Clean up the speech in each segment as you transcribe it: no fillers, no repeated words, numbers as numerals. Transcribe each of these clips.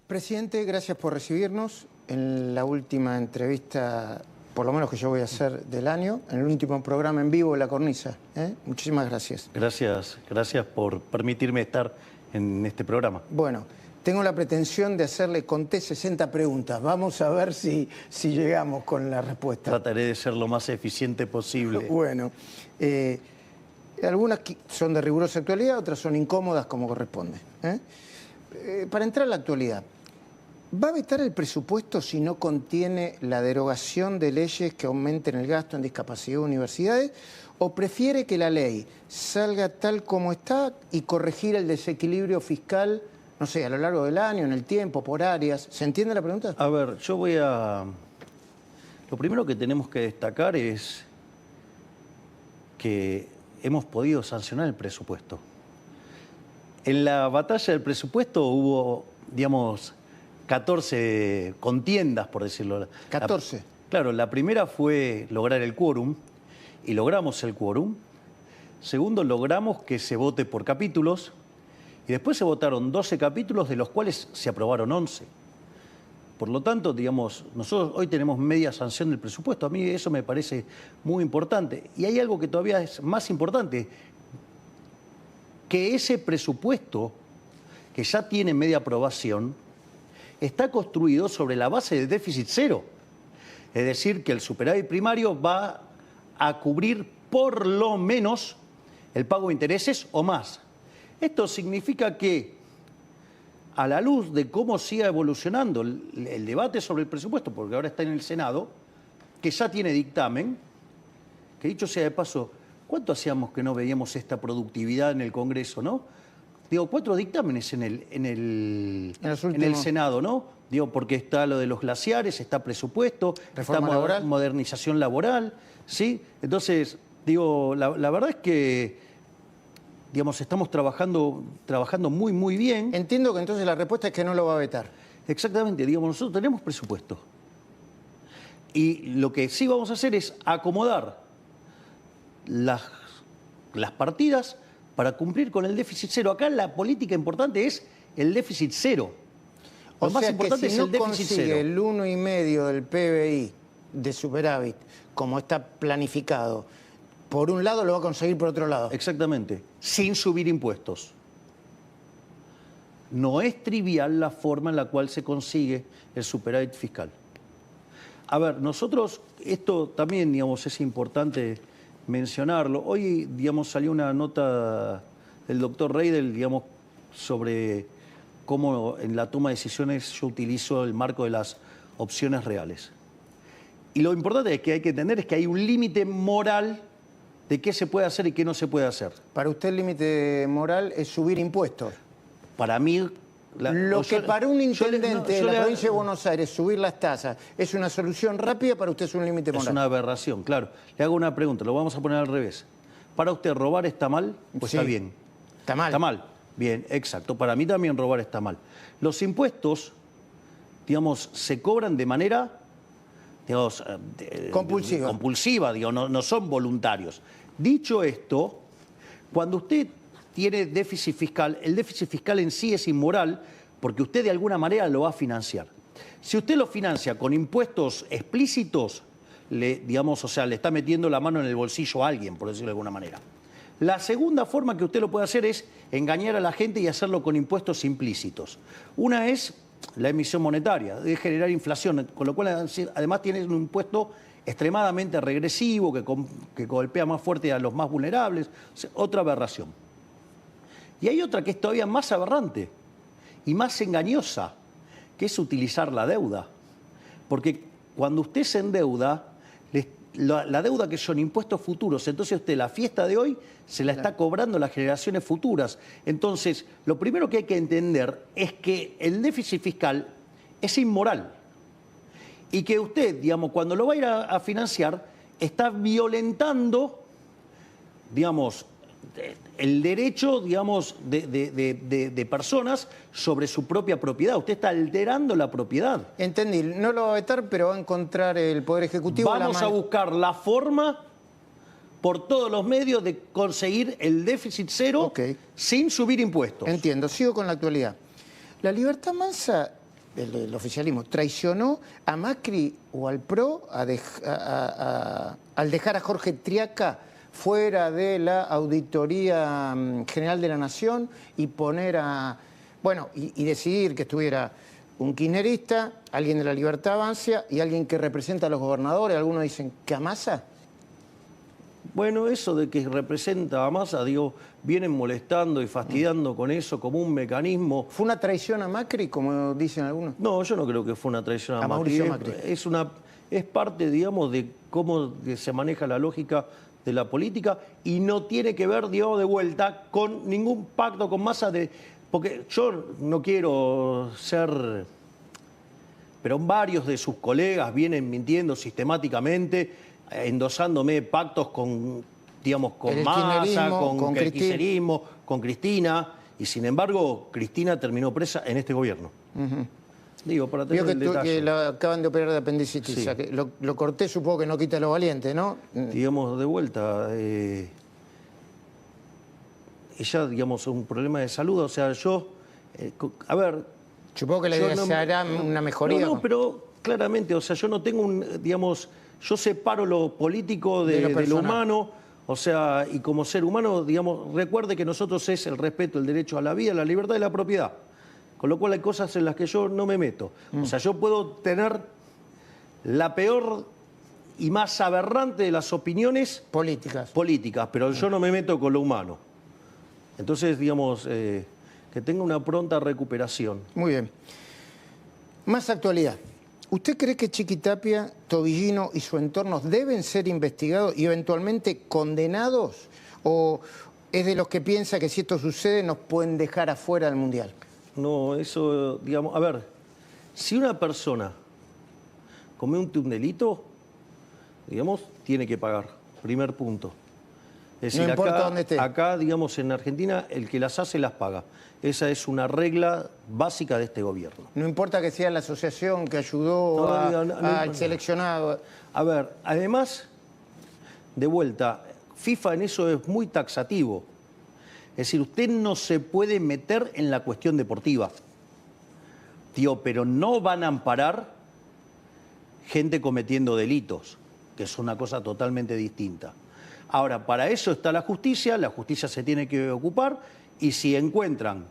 Presidente, gracias por recibirnos en la última entrevista, por lo menos que yo voy a hacer del año, en el último programa en vivo de La Cornisa. Muchísimas gracias. Gracias por permitirme estar en este programa. Bueno, tengo la pretensión de hacerle, conté 60 preguntas. Vamos a ver si llegamos con la respuesta. Trataré de ser lo más eficiente posible. Bueno, algunas son de rigurosa actualidad, otras son incómodas como corresponde. Para entrar a la actualidad, ¿va a vetar el presupuesto si no contiene la derogación de leyes que aumenten el gasto en discapacidad de universidades? ¿O prefiere que la ley salga tal como está y corregir el desequilibrio fiscal, no sé, a lo largo del año, en el tiempo, por áreas? ¿Se entiende la pregunta? A ver, lo primero que tenemos que destacar es que hemos podido sancionar el presupuesto. En la batalla del presupuesto hubo, digamos, 14 contiendas, por decirlo. 14. Claro, la primera fue lograr el quórum, y logramos el quórum. Segundo, logramos que se vote por capítulos, y después se votaron 12 capítulos, de los cuales se aprobaron 11. Por lo tanto, digamos, nosotros hoy tenemos media sanción del presupuesto. A mí eso me parece muy importante. Y hay algo que todavía es más importante, que ese presupuesto, que ya tiene media aprobación, está construido sobre la base del déficit cero. Es decir, que el superávit primario va a cubrir por lo menos el pago de intereses o más. Esto significa que, a la luz de cómo siga evolucionando el debate sobre el presupuesto, porque ahora está en el Senado, que ya tiene dictamen, que dicho sea de paso, ¿cuánto hacíamos que no veíamos esta productividad en el Congreso, no? Digo, 4 dictámenes en el Senado, ¿no? Digo, porque está lo de los glaciares, está presupuesto, reforma está laboral, modernización laboral, ¿sí? Entonces, digo, la verdad es que, digamos, estamos trabajando muy, muy bien. Entiendo que entonces la respuesta es que no lo va a vetar. Exactamente, digamos, nosotros tenemos presupuesto. Y lo que sí vamos a hacer es acomodar las partidas para cumplir con el déficit cero. Acá la política importante es el déficit cero. Lo más importante es el déficit cero. El 1,5 del PBI de superávit, como está planificado, por un lado lo va a conseguir por otro lado. Exactamente, sin subir impuestos. No es trivial la forma en la cual se consigue el superávit fiscal. A ver, nosotros, esto también, digamos, es importante mencionarlo. Hoy, digamos, salió una nota del doctor Reidel, digamos, sobre cómo en la toma de decisiones yo utilizo el marco de las opciones reales. Y lo importante que hay que entender es que hay un límite moral de qué se puede hacer y qué no se puede hacer. Para usted el límite moral es subir impuestos. Para mí... para un intendente de la provincia de Buenos Aires subir las tasas es una solución rápida, para usted es un límite moral. Es una aberración, claro. Le hago una pregunta, lo vamos a poner al revés. ¿Para usted robar está mal? Pues sí. Está bien. Está mal. Está mal. Bien, exacto. Para mí también robar está mal. Los impuestos, digamos, se cobran de manera, digamos, compulsiva, digamos, no son voluntarios. Dicho esto, cuando usted tiene déficit fiscal, el déficit fiscal en sí es inmoral porque usted de alguna manera lo va a financiar. Si usted lo financia con impuestos explícitos, digamos, o sea, le está metiendo la mano en el bolsillo a alguien, por decirlo de alguna manera. La segunda forma que usted lo puede hacer es engañar a la gente y hacerlo con impuestos implícitos. Una es la emisión monetaria, de generar inflación, con lo cual además tiene un impuesto extremadamente regresivo que golpea más fuerte a los más vulnerables, o sea, otra aberración. Y hay otra que es todavía más aberrante y más engañosa, que es utilizar la deuda. Porque cuando usted se endeuda, la deuda que son impuestos futuros, entonces usted la fiesta de hoy se la está cobrando a las generaciones futuras. Entonces, lo primero que hay que entender es que el déficit fiscal es inmoral. Y que usted, digamos, cuando lo va a ir a financiar, está violentando, digamos, el derecho, digamos, de personas sobre su propia propiedad. Usted está alterando la propiedad. Entendí. No lo va a vetar, pero va a encontrar el Poder Ejecutivo... Vamos a buscar la forma, por todos los medios, de conseguir el déficit cero sin subir impuestos. Entiendo. Sigo con la actualidad. La Libertad Avanza del oficialismo, traicionó a Macri o al PRO al dejar a Jorge Triaca fuera de la Auditoría General de la Nación y poner a... Bueno, y decidir que estuviera un kirchnerista, alguien de la Libertad Avanza y alguien que representa a los gobernadores. Algunos dicen que a Massa. Bueno, eso de que representa a Massa, digo, vienen molestando y fastidiando con eso como un mecanismo. ¿Fue una traición a Macri, como dicen algunos? No, yo no creo que fue una traición a Macri. Mauricio Macri. Es parte, digamos, de cómo se maneja la lógica de la política y no tiene que ver, digamos, de vuelta con ningún pacto con Massa porque yo no quiero ser... Pero varios de sus colegas vienen mintiendo sistemáticamente, endosándome pactos con, digamos, con Massa, con el kirchnerismo, con Cristina, y sin embargo Cristina terminó presa en este gobierno. Digo, para tener el detalle. Que la acaban de operar de apendicitis, sí. O sea, que lo corté, supongo que no quita lo valiente, ¿no? Digamos, de vuelta, ella, digamos, un problema de salud, o sea, yo, a ver... Supongo que le deseará una mejoría. No, pero claramente, o sea, yo no tengo digamos, yo separo lo político de lo humano, o sea, y como ser humano, digamos, recuerde que nosotros es el respeto, el derecho a la vida, la libertad y la propiedad. Con lo cual hay cosas en las que yo no me meto. O sea, yo puedo tener la peor y más aberrante de las opiniones políticas, pero yo no me meto con lo humano. Entonces, digamos, que tenga una pronta recuperación. Muy bien. Más actualidad. ¿Usted cree que Chiquitapia, Tobillino y su entorno deben ser investigados y eventualmente condenados? ¿O es de los que piensa que si esto sucede nos pueden dejar afuera del Mundial? No, eso, digamos, a ver, si una persona comete un delito, digamos, tiene que pagar, primer punto. Es decir, no importa dónde esté. Acá, digamos, en Argentina, el que las hace, las paga. Esa es una regla básica de este gobierno. No importa que sea la asociación que ayudó al seleccionado. A ver, además, de vuelta, FIFA en eso es muy taxativo. Es decir, usted no se puede meter en la cuestión deportiva. Tío, pero no van a amparar gente cometiendo delitos, que es una cosa totalmente distinta. Ahora, para eso está la justicia se tiene que ocupar y si encuentran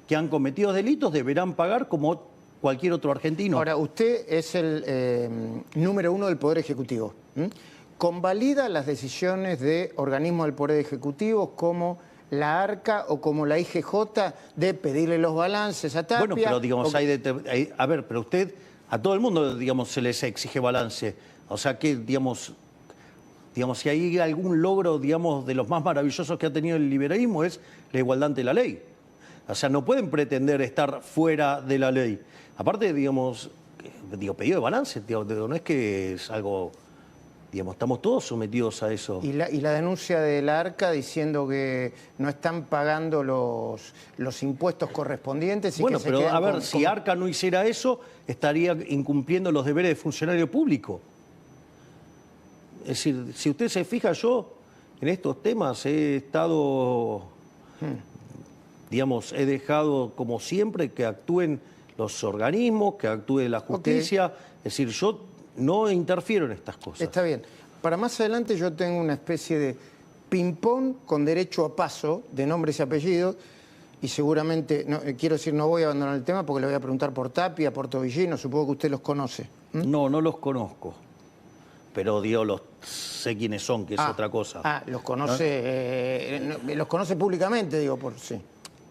que han cometido delitos deberán pagar como cualquier otro argentino. Ahora, usted es el número 1 del Poder Ejecutivo. ¿Convalida las decisiones de organismos del Poder Ejecutivo como la ARCA o como la IGJ de pedirle los balances a Tapia? Bueno, pero digamos, a ver, pero usted, a todo el mundo, digamos, se les exige balance. O sea que, digamos, si hay algún logro, digamos, de los más maravillosos que ha tenido el liberalismo es la igualdad ante la ley. O sea, no pueden pretender estar fuera de la ley. Aparte, digamos, pedido de balance, no es que es algo... Digamos, estamos todos sometidos a eso. ¿Y la denuncia de la ARCA diciendo que no están pagando los impuestos correspondientes? Y bueno, que se pero a ver, si ARCA no hiciera eso, estaría incumpliendo los deberes de funcionario público. Es decir, si usted se fija, yo en estos temas he estado, digamos, he dejado como siempre que actúen los organismos, que actúe la justicia. Okay. Es decir, yo no interfiero en estas cosas. Está bien. Para más adelante yo tengo una especie de ping-pong con derecho a paso de nombres y apellidos y seguramente, quiero decir, no voy a abandonar el tema porque le voy a preguntar por Tapia, por Tobillino, supongo que usted los conoce. No, no los conozco. Pero digo, sé quiénes son, que es otra cosa. Los conoce, los conoce públicamente, digo, por sí.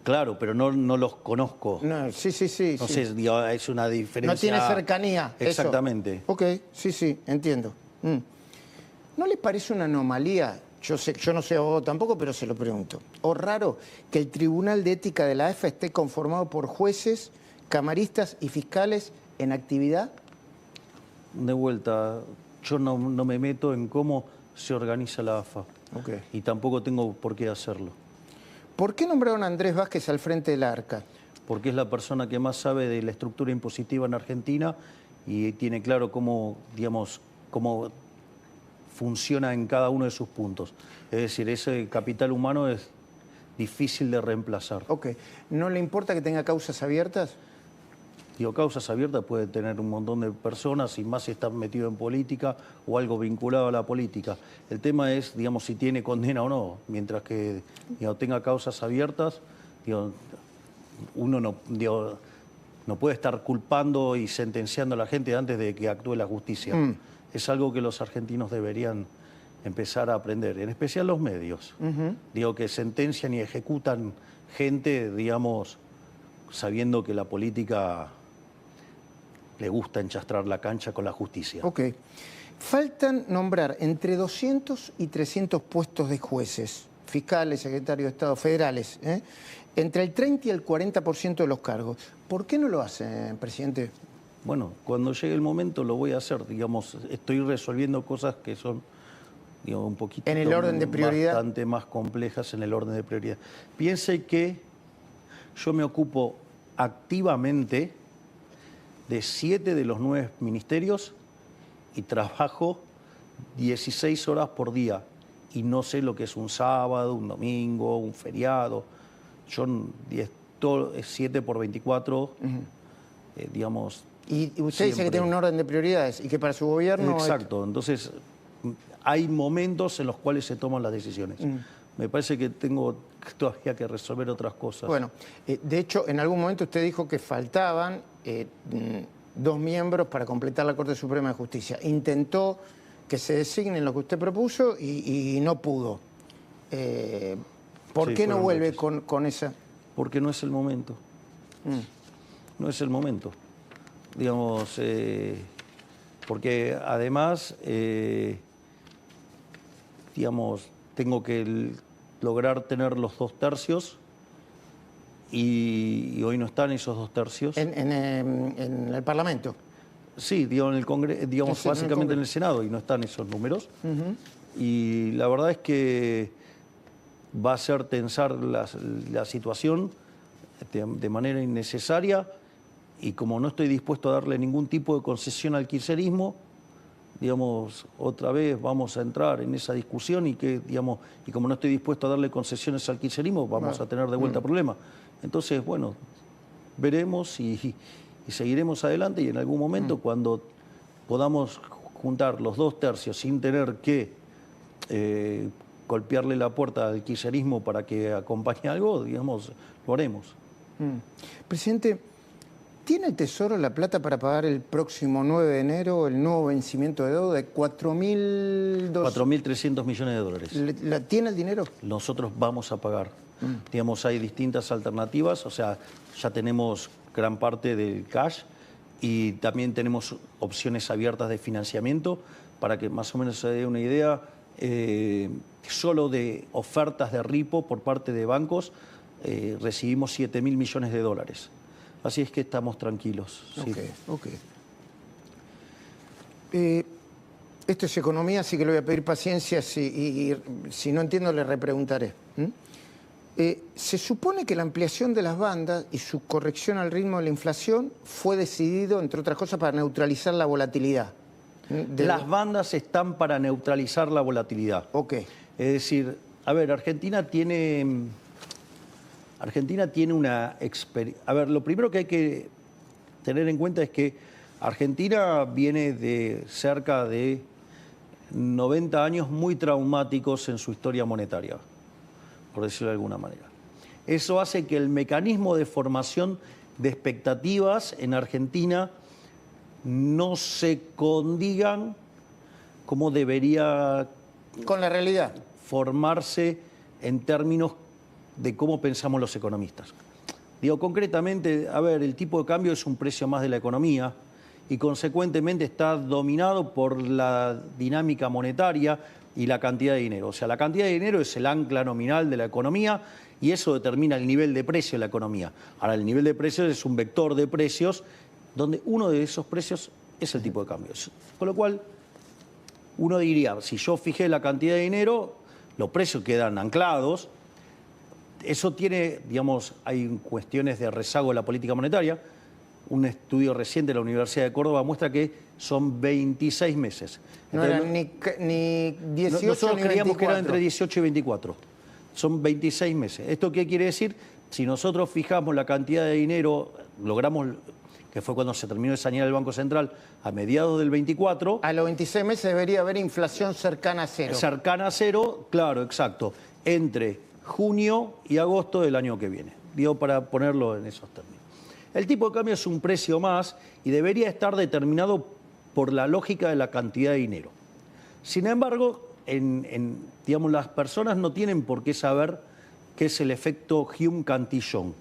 Claro, pero no los conozco. No, sí. Entonces, digo, es una diferencia... No tiene cercanía. Exactamente. Eso. Ok, sí, entiendo. ¿No les parece una anomalía? Yo no soy abogado tampoco, pero se lo pregunto. ¿O raro que el Tribunal de Ética de la AFA esté conformado por jueces, camaristas y fiscales en actividad? De vuelta, yo no me meto en cómo se organiza la AFA. Okay. Y tampoco tengo por qué hacerlo. ¿Por qué nombraron a Andrés Vázquez al frente de la ARCA? Porque es la persona que más sabe de la estructura impositiva en Argentina y tiene claro cómo, digamos, cómo funciona en cada uno de sus puntos. Es decir, ese capital humano es difícil de reemplazar. Ok. ¿No le importa que tenga causas abiertas? Digo, causas abiertas puede tener un montón de personas, y más si está metido en política o algo vinculado a la política. El tema es, digamos, si tiene condena o no. Mientras que, digamos, tenga causas abiertas, digo, uno no puede estar culpando y sentenciando a la gente antes de que actúe la justicia. Es algo que los argentinos deberían empezar a aprender, en especial los medios. Digo, que sentencian y ejecutan gente, digamos, sabiendo que la política le gusta enchastrar la cancha con la justicia. Ok. Faltan nombrar entre 200 y 300 puestos de jueces, fiscales, secretarios de Estado, federales, entre el 30 y el 40% de los cargos. ¿Por qué no lo hacen, presidente? Bueno, cuando llegue el momento lo voy a hacer. Digamos, estoy resolviendo cosas que son, digamos, un poquito... ¿En el orden de prioridad? Bastante más complejas en el orden de prioridad. Piense que yo me ocupo activamente de 7 de los 9 ministerios y trabajo 16 horas por día. Y no sé lo que es un sábado, un domingo, un feriado. Yo 7 por 24, digamos... Y usted dice que tiene un orden de prioridades y que para su gobierno... Exacto. Entonces, hay momentos en los cuales se toman las decisiones. Me parece que tengo todavía que resolver otras cosas. Bueno, de hecho, en algún momento usted dijo que faltaban 2 miembros para completar la Corte Suprema de Justicia. Intentó que se designen lo que usted propuso y no pudo. ¿Por qué no vuelve con esa? Porque no es el momento. No es el momento. Digamos, porque además, digamos, tengo que lograr tener los 2 tercios y hoy no están esos 2 tercios. ¿En el Parlamento? Sí, digo, en el Congreso, digamos, básicamente en el Senado, y no están esos números. Y la verdad es que va a hacer tensar la situación de manera innecesaria, y como no estoy dispuesto a darle ningún tipo de concesión al kirchnerismo, digamos, otra vez vamos a entrar en esa discusión y como no estoy dispuesto a darle concesiones al kirchnerismo, vamos a tener de vuelta problemas. Entonces, bueno, veremos y seguiremos adelante, y en algún momento cuando podamos juntar los 2 tercios sin tener que golpearle la puerta al kirchnerismo para que acompañe algo, digamos, lo haremos. Presidente, ¿tiene el Tesoro la plata para pagar el próximo 9 de enero el nuevo vencimiento de deuda de 4.300 millones de dólares? ¿Tiene el dinero? Nosotros vamos a pagar. Digamos, hay distintas alternativas, o sea, ya tenemos gran parte del cash y también tenemos opciones abiertas de financiamiento. Para que más o menos se dé una idea, solo de ofertas de ripo por parte de bancos recibimos 7.000 millones de dólares. Así es que estamos tranquilos. Ok. Esto es economía, así que le voy a pedir paciencia y si no entiendo le repreguntaré. Se supone que la ampliación de las bandas y su corrección al ritmo de la inflación fue decidido, entre otras cosas, para neutralizar la volatilidad. Las bandas están para neutralizar la volatilidad. Ok. Es decir, a ver, Argentina tiene una experiencia... A ver, lo primero que hay que tener en cuenta es que Argentina viene de cerca de 90 años muy traumáticos en su historia monetaria, por decirlo de alguna manera. Eso hace que el mecanismo de formación de expectativas en Argentina no se condigan como debería... Con la realidad. Formarse en términos de cómo pensamos los economistas. Digo, concretamente, a ver, el tipo de cambio es un precio más de la economía y consecuentemente está dominado por la dinámica monetaria y la cantidad de dinero. O sea, la cantidad de dinero es el ancla nominal de la economía y eso determina el nivel de precio de la economía. Ahora, el nivel de precios es un vector de precios donde uno de esos precios es el tipo de cambio. Con lo cual, uno diría, si yo fijé la cantidad de dinero, los precios quedan anclados. Eso tiene, digamos, hay cuestiones de rezago de la política monetaria. Un estudio reciente de la Universidad de Córdoba muestra que son 26 meses. No eran ni 18 nosotros ni creíamos 24. que era entre 18 y 24. Son 26 meses. ¿Esto qué quiere decir? Si nosotros fijamos la cantidad de dinero, logramos que fue cuando se terminó de sanear el Banco Central a mediados del 24. A los 26 meses debería haber inflación cercana a cero. Cercana a cero, claro, exacto, entre junio y agosto del año que viene. Digo, para ponerlo en esos términos. El tipo de cambio es un precio más y debería estar determinado por la lógica de la cantidad de dinero. Sin embargo, digamos, las personas no tienen por qué saber qué es el efecto Hume-Cantillon.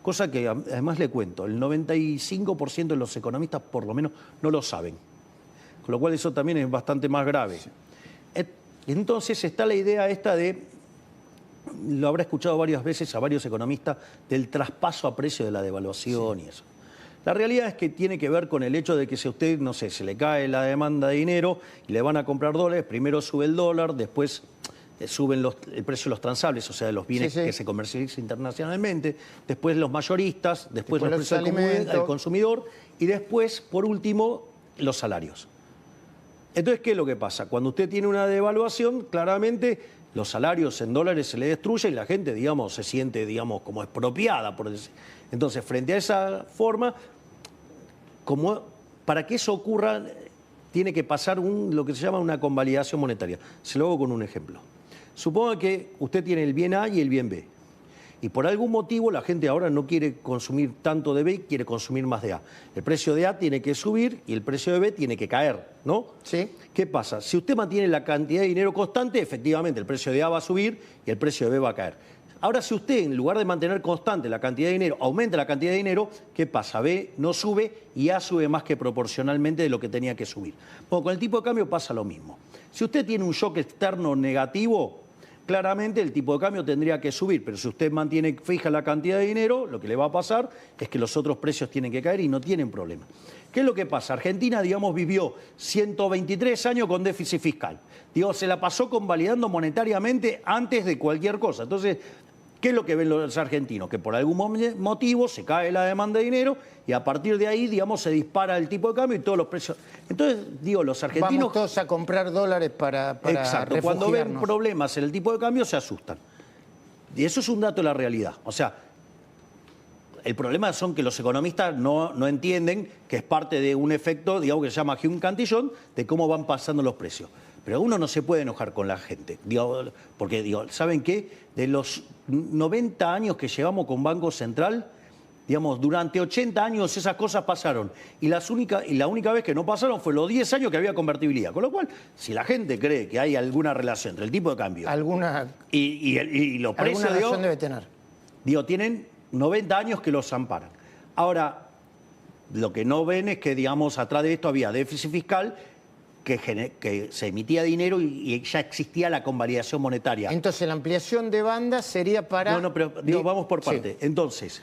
Cosa que además le cuento, el 95% de los economistas por lo menos no lo saben. Con lo cual eso también es bastante más grave. Entonces está la idea esta de, lo habrá escuchado varias veces a varios economistas, del traspaso a precio de la devaluación y eso. La realidad es que tiene que ver con el hecho de que si a usted, no sé, se le cae la demanda de dinero y le van a comprar dólares, primero sube el dólar, después suben el precio de los transables, o sea, de los bienes que se comercializan internacionalmente, después los mayoristas, después los precios al consumidor y después, por último, los salarios. Entonces, ¿qué es lo que pasa? Cuando usted tiene una devaluación, claramente los salarios en dólares se le destruyen y la gente, digamos, se siente, digamos, como expropiada, por decir. Entonces, frente a esa forma, para que eso ocurra, tiene que pasar lo que se llama una convalidación monetaria. Se lo hago con un ejemplo. Suponga que usted tiene el bien A y el bien B. Y por algún motivo la gente ahora no quiere consumir tanto de B, quiere consumir más de A. El precio de A tiene que subir y el precio de B tiene que caer, ¿no? Sí. ¿Qué pasa? Si usted mantiene la cantidad de dinero constante, efectivamente el precio de A va a subir y el precio de B va a caer. Ahora, si usted, en lugar de mantener constante la cantidad de dinero, aumenta la cantidad de dinero, ¿qué pasa? B no sube y A sube más que proporcionalmente de lo que tenía que subir. Bueno, con el tipo de cambio pasa lo mismo. Si usted tiene un shock externo negativo, claramente el tipo de cambio tendría que subir, pero si usted mantiene fija la cantidad de dinero, lo que le va a pasar es que los otros precios tienen que caer y no tienen problema. ¿Qué es lo que pasa? Argentina, digamos, vivió 123 años con déficit fiscal. Digo, se la pasó convalidando monetariamente antes de cualquier cosa. Entonces, ¿qué es lo que ven los argentinos? Que por algún motivo se cae la demanda de dinero y a partir de ahí, digamos, se dispara el tipo de cambio y todos los precios. Entonces, digo, los argentinos... Vamos todos a comprar dólares para exacto, cuando ven problemas en el tipo de cambio se asustan. Y eso es un dato de la realidad. O sea, el problema son que los economistas no entienden que es parte de un efecto, digamos, que se llama Hume-Cantillon, de cómo van pasando los precios. Pero uno no se puede enojar con la gente, porque, ¿saben qué? De los 90 años que llevamos con Banco Central, digamos, durante 80 años esas cosas pasaron. Y la única vez que no pasaron fue los 10 años que había convertibilidad. Con lo cual, si la gente cree que hay alguna relación entre el tipo de cambio y los precios, alguna razón debe tener. Tienen 90 años que los amparan. Ahora, lo que no ven es que, digamos, atrás de esto había déficit fiscal, que se emitía dinero y ya existía la convalidación monetaria. Entonces, la ampliación de banda sería para... No, pero vamos por parte. Sí. Entonces,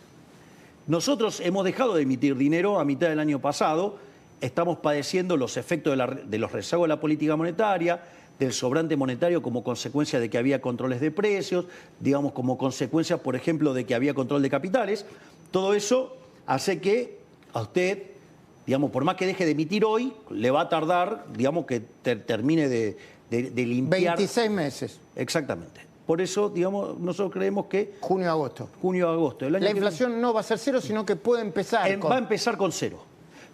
nosotros hemos dejado de emitir dinero a mitad del año pasado, estamos padeciendo los efectos de los rezagos de la política monetaria, del sobrante monetario como consecuencia de que había controles de precios, digamos, como consecuencia, por ejemplo, de que había control de capitales. Todo eso hace que a usted, digamos, por más que deje de emitir hoy, le va a tardar, digamos, que termine de limpiar... 26 meses. Exactamente. Por eso, digamos, nosotros creemos que... Junio-agosto. Junio-agosto. La inflación no va a ser cero, sino que puede empezar Va a empezar con cero.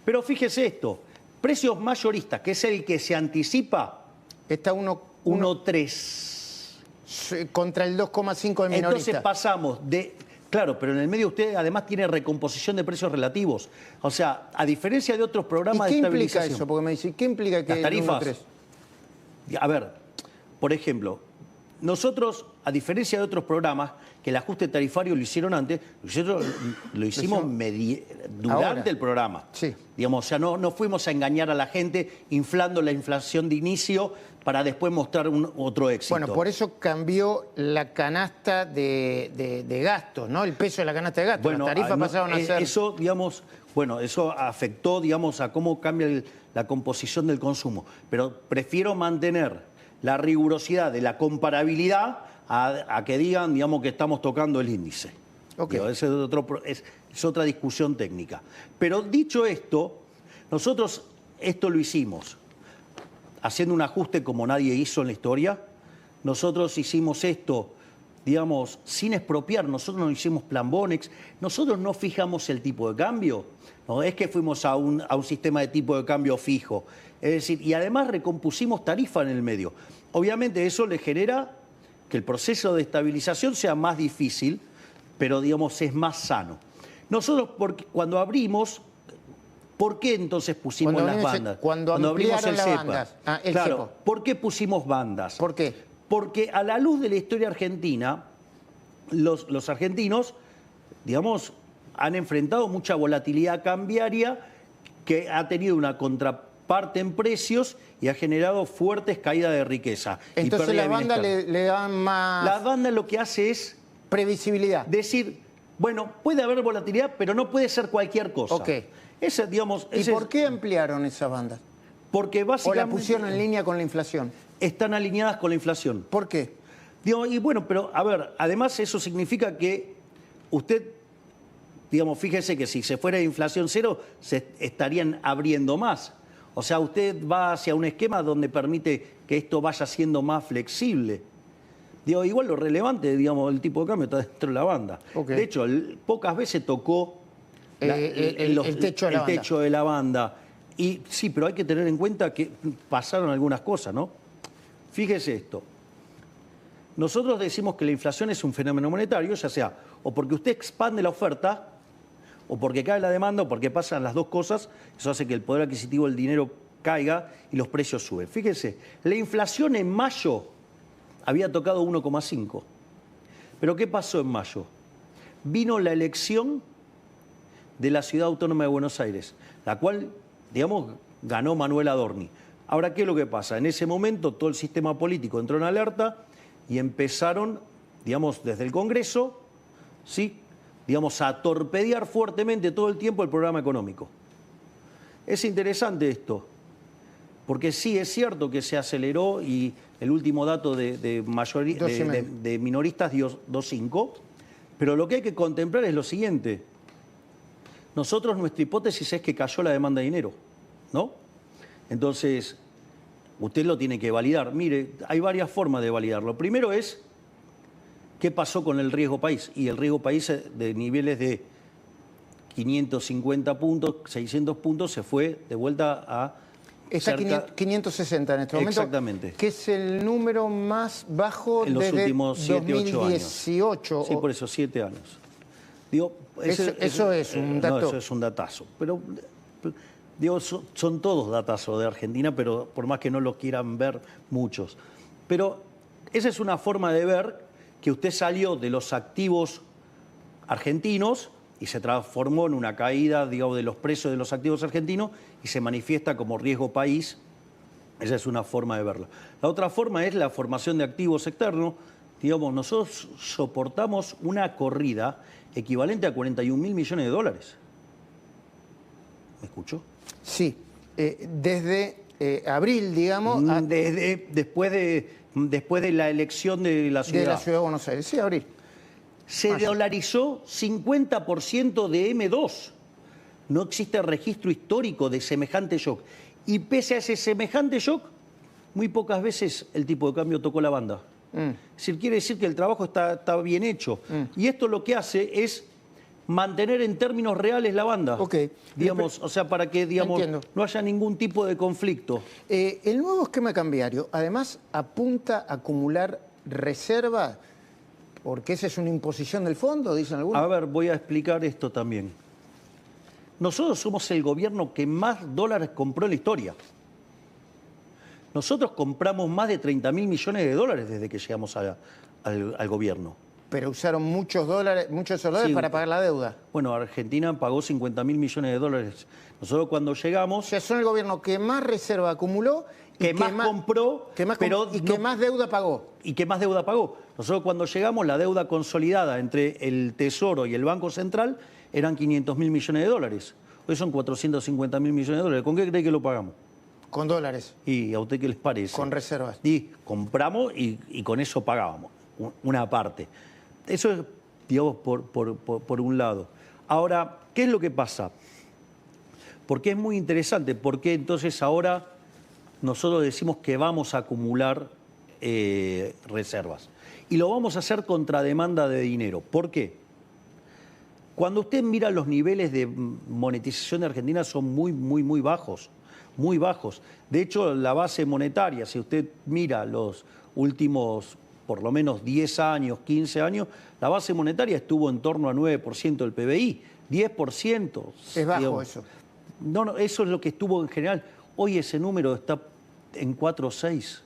Pero fíjese esto, precios mayoristas, que es el que se anticipa... Está 1,3. Contra el 2,5 de minorista. Entonces pasamos de... Claro, pero en el medio usted además tiene recomposición de precios relativos. O sea, a diferencia de otros programas de estabilización... ¿Y qué implica eso? Porque me dice, ¿qué implica que las tarifas? El 1,3? A ver, por ejemplo, nosotros, a diferencia de otros programas, que el ajuste tarifario lo hicieron antes, lo hicimos durante el programa. Sí. Digamos, o sea, no fuimos a engañar a la gente inflando la inflación de inicio para después mostrar otro éxito. Bueno, por eso cambió la canasta de gastos, ¿no? El peso de la canasta de gastos. Bueno, las tarifas pasaron a ser... Eso, digamos, bueno, eso afectó, digamos, a cómo cambia la composición del consumo. Pero prefiero mantener la rigurosidad de la comparabilidad a que digan, digamos, que estamos tocando el índice. Okay. Digo, es otra discusión técnica. Pero dicho esto, nosotros esto lo hicimos haciendo un ajuste como nadie hizo en la historia. Nosotros hicimos esto digamos, sin expropiar. Nosotros no hicimos plan Bonex, nosotros no fijamos el tipo de cambio, no es que fuimos a un sistema de tipo de cambio fijo. Es decir, y además recompusimos tarifa en el medio. Obviamente eso le genera que el proceso de estabilización sea más difícil, pero digamos es más sano. Nosotros cuando abrimos, ¿por qué entonces pusimos las bandas? Cuando abrimos el CEPA. Claro, CEPO. ¿por qué pusimos bandas? ¿Por qué? Porque a la luz de la historia argentina, los argentinos, digamos, han enfrentado mucha volatilidad cambiaria que ha tenido una contraparte en precios y ha generado fuertes caídas de riqueza. Entonces las bandas le dan más... Las bandas lo que hace es... previsibilidad. Decir, bueno, puede haber volatilidad, pero no puede ser cualquier cosa. Ok. Digamos, ¿Y por qué ampliaron esas bandas? Porque básicamente... ¿O la pusieron en línea con la inflación? Están alineadas con la inflación. ¿Por qué? Digamos, y bueno, pero a ver, además eso significa que usted, digamos, fíjese que si se fuera de inflación cero, se estarían abriendo más. O sea, usted va hacia un esquema donde permite que esto vaya siendo más flexible. Digo, igual lo relevante, digamos, el tipo de cambio está dentro de la banda. Okay. De hecho, pocas veces tocó el techo de la banda. Y sí, pero hay que tener en cuenta que pasaron algunas cosas, ¿no? Fíjese esto. Nosotros decimos que la inflación es un fenómeno monetario, ya sea o porque usted expande la oferta, o porque cae la demanda, o porque pasan las dos cosas. Eso hace que el poder adquisitivo del dinero caiga y los precios suben. Fíjese, la inflación en mayo había tocado 1,5. ¿Pero qué pasó en mayo? Vino la elección de la Ciudad Autónoma de Buenos Aires, la cual, digamos, ganó Manuel Adorni. Ahora, ¿qué es lo que pasa? En ese momento todo el sistema político entró en alerta y empezaron, digamos, desde el Congreso, ¿sí?, digamos, a torpedear fuertemente todo el tiempo el programa económico. Es interesante esto, porque sí es cierto que se aceleró y el último dato de minoristas dio 2,5, pero lo que hay que contemplar es lo siguiente. Nosotros, nuestra hipótesis es que cayó la demanda de dinero, ¿no? Entonces, usted lo tiene que validar. Mire, hay varias formas de validarlo. Primero es, ¿qué pasó con el riesgo país? Y el riesgo país de niveles de 550 puntos, 600 puntos, se fue de vuelta a... Está 560 en este momento. Exactamente. Que es el número más bajo en los desde últimos 7, 8 años. 2018. Sí, por eso, 7 años. Digo, eso es un dato. No, eso es un datazo. Pero, digo, son todos datazos de Argentina, pero por más que no lo quieran ver muchos. Pero esa es una forma de ver que usted salió de los activos argentinos y se transformó en una caída, digamos, de los precios de los activos argentinos y se manifiesta como riesgo país. Esa es una forma de verlo. La otra forma es la formación de activos externos. Digamos, nosotros soportamos una corrida equivalente a 41.000 millones de dólares. ¿Me escuchó? Sí. Desde abril, digamos... Después de la elección de la ciudad. De la ciudad de Buenos Aires, sí, abril. Se dolarizó 50% de M2. No existe registro histórico de semejante shock. Y pese a ese semejante shock, muy pocas veces el tipo de cambio tocó la banda. Es decir, quiere decir que el trabajo está bien hecho. Y esto lo que hace es mantener en términos reales la banda. Ok. Digamos, o sea, para que no haya ningún tipo de conflicto. El nuevo esquema cambiario, además, apunta a acumular reservas, porque esa es una imposición del fondo, dicen algunos. A ver, voy a explicar esto también. Nosotros somos el gobierno que más dólares compró en la historia. Nosotros compramos más de 30.000 millones de dólares desde que llegamos al gobierno. Pero usaron muchos de esos dólares para pagar la deuda. Bueno, Argentina pagó 50.000 millones de dólares. Nosotros cuando llegamos... O sea, son el gobierno que más reserva acumuló... que más compró, que más deuda pagó. Y que más deuda pagó. Nosotros cuando llegamos, la deuda consolidada entre el Tesoro y el Banco Central eran 500.000 millones de dólares. Hoy son 450.000 millones de dólares. ¿Con qué cree que lo pagamos? Con dólares. ¿Y a usted qué les parece? Con reservas. Y compramos y con eso pagábamos una parte. Eso es, digamos, por un lado. Ahora, ¿qué es lo que pasa? Porque es muy interesante, porque entonces ahora nosotros decimos que vamos a acumular reservas. Y lo vamos a hacer contra demanda de dinero. ¿Por qué? Cuando usted mira los niveles de monetización de Argentina son muy bajos, muy bajos. De hecho, la base monetaria, si usted mira los últimos por lo menos 10 años, 15 años, la base monetaria estuvo en torno a 9% del PBI, 10%. Es bajo, digamos. Eso. No, eso es lo que estuvo en general. Hoy ese número está en 4 o 6.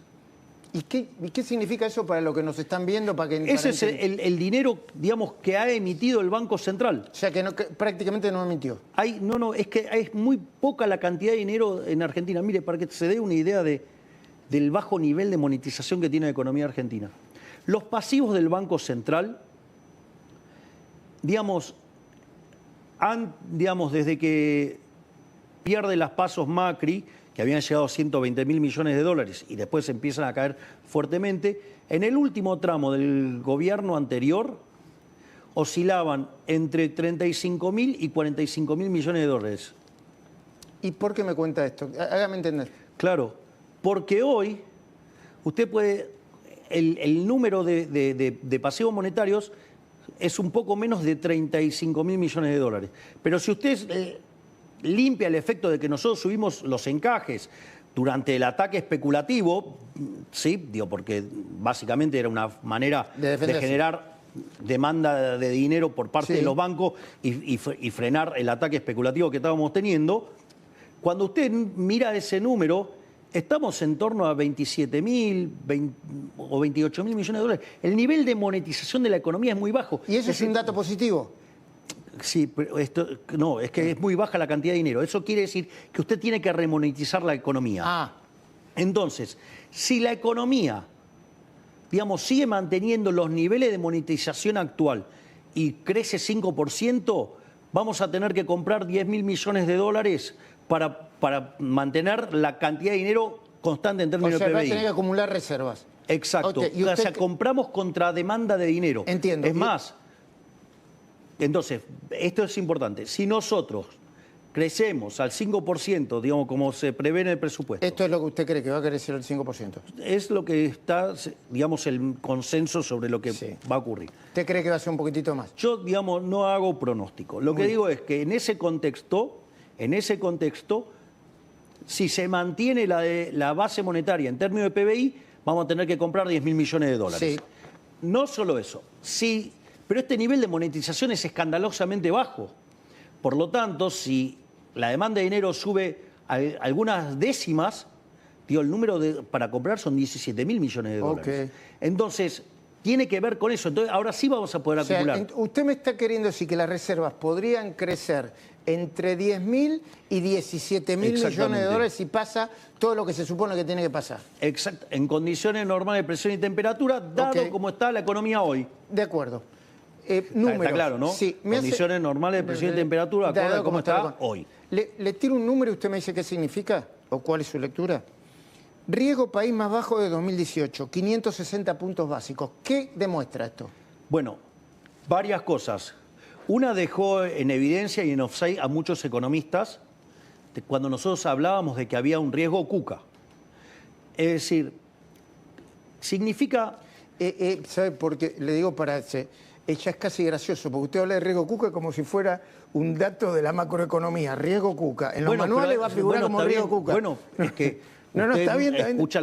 ¿Y qué significa eso para lo que nos están viendo? Ese es el dinero, digamos, que ha emitido el Banco Central. O sea, que prácticamente no emitió. Es que es muy poca la cantidad de dinero en Argentina. Mire, para que se dé una idea del bajo nivel de monetización que tiene la economía argentina. Los pasivos del Banco Central, digamos, desde que pierde las pasos Macri, que habían llegado a 120.000 millones de dólares y después empiezan a caer fuertemente, en el último tramo del gobierno anterior oscilaban entre 35.000 y 45.000 millones de dólares. ¿Y por qué me cuenta esto? Hágame entender. Claro, porque hoy usted puede, el número de pasivos monetarios es un poco menos de 35.000 millones de dólares. Pero si usted limpia el efecto de que nosotros subimos los encajes durante el ataque especulativo, sí, digo, porque básicamente era una manera de generar demanda de dinero por parte de los bancos y frenar el ataque especulativo que estábamos teniendo. Cuando usted mira ese número, estamos en torno a 27.000 o 28.000 millones de dólares. El nivel de monetización de la economía es muy bajo. ¿Y eso es un dato positivo? Sí, pero no, es que es muy baja la cantidad de dinero. Eso quiere decir que usted tiene que remonetizar la economía. Entonces, si la economía, digamos, sigue manteniendo los niveles de monetización actual y crece 5%, vamos a tener que comprar 10.000 millones de dólares para mantener la cantidad de dinero constante en términos de PBI. Va a tener que acumular reservas. Exacto. Okay. O sea, compramos contra demanda de dinero. Entiendo. Es más, entonces, esto es importante. Si nosotros crecemos al 5%, digamos, como se prevé en el presupuesto. ¿Esto es lo que usted cree, que va a crecer el 5%? Es lo que está, digamos, el consenso sobre lo que va a ocurrir. ¿Usted cree que va a ser un poquitito más? Yo, digamos, no hago pronóstico. Lo que digo es que en ese contexto, si se mantiene la base monetaria en términos de PBI, vamos a tener que comprar 10.000 millones de dólares. Sí. No solo eso, pero este nivel de monetización es escandalosamente bajo. Por lo tanto, si la demanda de dinero sube algunas décimas, digo, el número para comprar son 17.000 millones de dólares. Entonces, tiene que ver con eso. Entonces, ahora sí vamos a poder acumular. Usted me está queriendo decir que las reservas podrían crecer entre 10.000 y 17.000 millones de dólares si pasa todo lo que se supone que tiene que pasar. Exacto. En condiciones normales de presión y temperatura, dado como está la economía hoy. De acuerdo. Números. Está claro, ¿no? Sí. Condiciones normales de presión y temperatura, acorde a cómo está hoy. Le tiro un número y usted me dice qué significa o cuál es su lectura. Riesgo país más bajo de 2018, 560 puntos básicos. ¿Qué demuestra esto? Bueno, varias cosas. Una dejó en evidencia y en offside a muchos economistas cuando nosotros hablábamos de que había un riesgo cuca. Es decir, significa... ¿Sabe por qué? Le digo ya es casi gracioso, porque usted habla de riesgo cuca como si fuera un dato de la macroeconomía. Riesgo cuca. En los manuales va a figurar como riesgo cuca. Bueno, es que está bien, escucha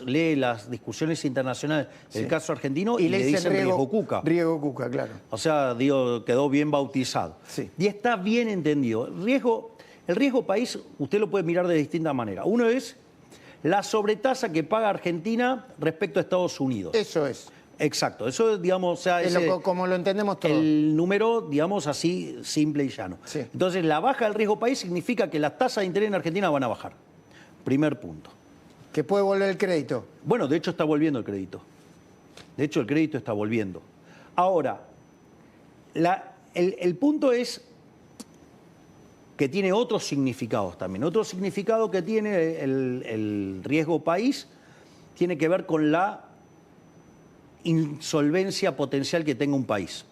lee las discusiones internacionales del caso argentino y le dicen riesgo cuca. Riesgo cuca, claro. O sea, quedó bien bautizado. Sí. Y está bien entendido. El riesgo país, usted lo puede mirar de distintas maneras. Uno es la sobretasa que paga Argentina respecto a Estados Unidos. Eso es. Exacto, eso, digamos, o sea, como lo entendemos todos. El número, digamos, así simple y llano. Sí. Entonces, la baja del riesgo país significa que las tasas de interés en Argentina van a bajar. Primer punto. ¿Que puede volver el crédito? Bueno, de hecho está volviendo el crédito. De hecho, el crédito está volviendo. Ahora, el punto es que tiene otros significados también. Otro significado que tiene el riesgo país tiene que ver con la insolvencia potencial que tenga un país.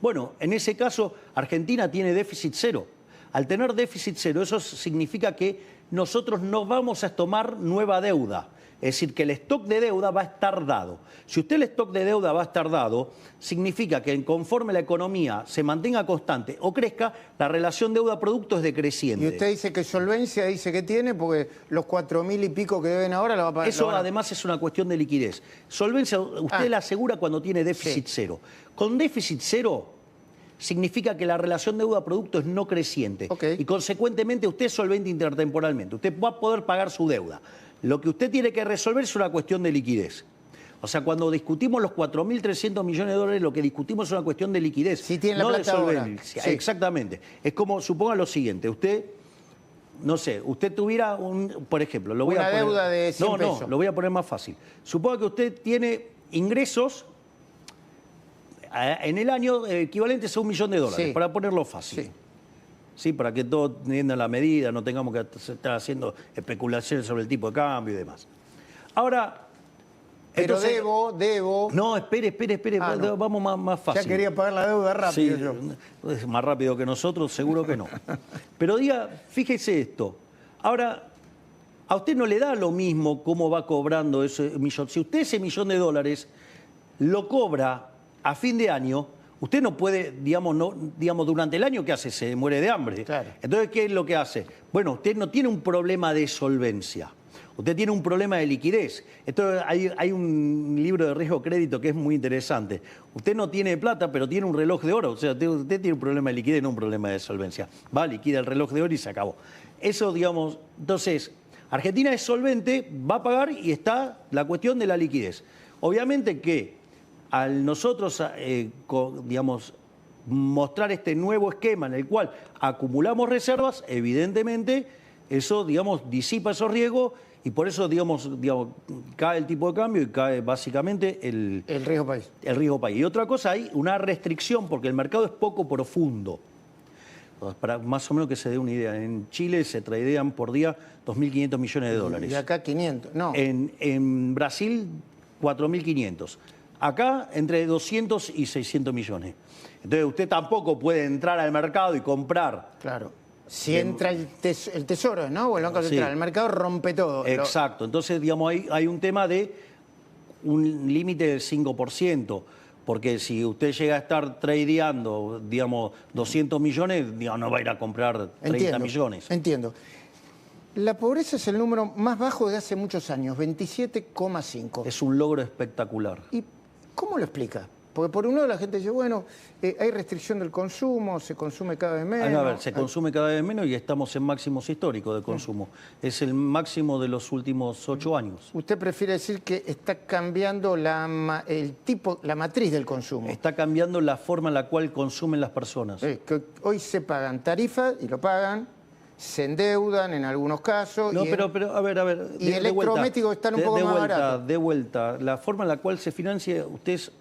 Bueno, en ese caso, Argentina tiene déficit cero. Al tener déficit cero, eso significa que nosotros no vamos a tomar nueva deuda. Es decir, que el stock de deuda va a estar dado. Si usted el stock de deuda va a estar dado, significa que conforme la economía se mantenga constante o crezca, la relación deuda-producto es decreciente. Y usted dice que solvencia dice que tiene porque los 4.000 y pico que deben ahora la va a pagar. Eso además es una cuestión de liquidez. Solvencia usted la asegura cuando tiene déficit cero. Con déficit cero significa que la relación deuda-producto es no creciente. Y consecuentemente usted es solvente intertemporalmente. Usted va a poder pagar su deuda. Lo que usted tiene que resolver es una cuestión de liquidez. O sea, cuando discutimos los 4.300 millones de dólares, lo que discutimos es una cuestión de liquidez, si tiene la no plata de solvencia. Ahora. Exactamente. Es como, suponga lo siguiente, usted, no sé, usted tuviera por ejemplo, lo voy a poner, deuda de 100 pesos. No, lo voy a poner más fácil. Suponga que usted tiene ingresos en el año equivalentes a $1 millón, para ponerlo fácil. Sí, para que todos entiendan la medida, no tengamos que estar haciendo especulaciones sobre el tipo de cambio y demás. Ahora... Pero entonces, debo... No, espere, no. Vamos más fácil. Ya quería pagar la deuda rápido yo. Es más rápido que nosotros, seguro que no. Pero fíjese esto. Ahora, a usted no le da lo mismo cómo va cobrando ese millón. Si usted ese $1 millón lo cobra a fin de año... Usted no puede, digamos, durante el año, ¿qué hace? Se muere de hambre. Claro. Entonces, ¿qué es lo que hace? Bueno, usted no tiene un problema de solvencia. Usted tiene un problema de liquidez. Entonces, hay un libro de riesgo crédito que es muy interesante. Usted no tiene plata, pero tiene un reloj de oro. O sea, usted tiene un problema de liquidez, no un problema de solvencia. Va, liquida el reloj de oro y se acabó. Eso, digamos, entonces, Argentina es solvente, va a pagar y está la cuestión de la liquidez. Obviamente que al nosotros, digamos, mostrar este nuevo esquema en el cual acumulamos reservas, evidentemente eso, digamos, disipa esos riesgos y por eso, digamos, cae el tipo de cambio y cae básicamente el riesgo país. El riesgo país. Y otra cosa, hay una restricción porque el mercado es poco profundo. Para más o menos que se dé una idea, en Chile se tradean por día 2.500 millones de dólares. Y acá 500, no. En Brasil, 4.500. Acá, entre 200 y 600 millones. Entonces, usted tampoco puede entrar al mercado y comprar. Claro. Si entra el Tesoro, ¿no? O el Banco Central. El mercado rompe todo. Exacto. Entonces, digamos, hay un tema de un límite del 5%. Porque si usted llega a estar tradeando, digamos, 200 millones, digamos, no va a ir a comprar 30 millones. Entiendo. La pobreza es el número más bajo de hace muchos años, 27,5. Es un logro espectacular. ¿Y cómo lo explica? Porque por un lado la gente dice, bueno, hay restricción del consumo, se consume cada vez menos. A ver, se consume cada vez menos y estamos en máximos históricos de consumo. Es el máximo de los últimos 8 años. ¿Usted prefiere decir que está cambiando la matriz del consumo? Está cambiando la forma en la cual consumen las personas. Que hoy se pagan tarifas y lo pagan, se endeudan en algunos casos. No, pero a ver. Y electrodomésticos están un poco más baratos. De vuelta, la forma en la cual se financia, usted es...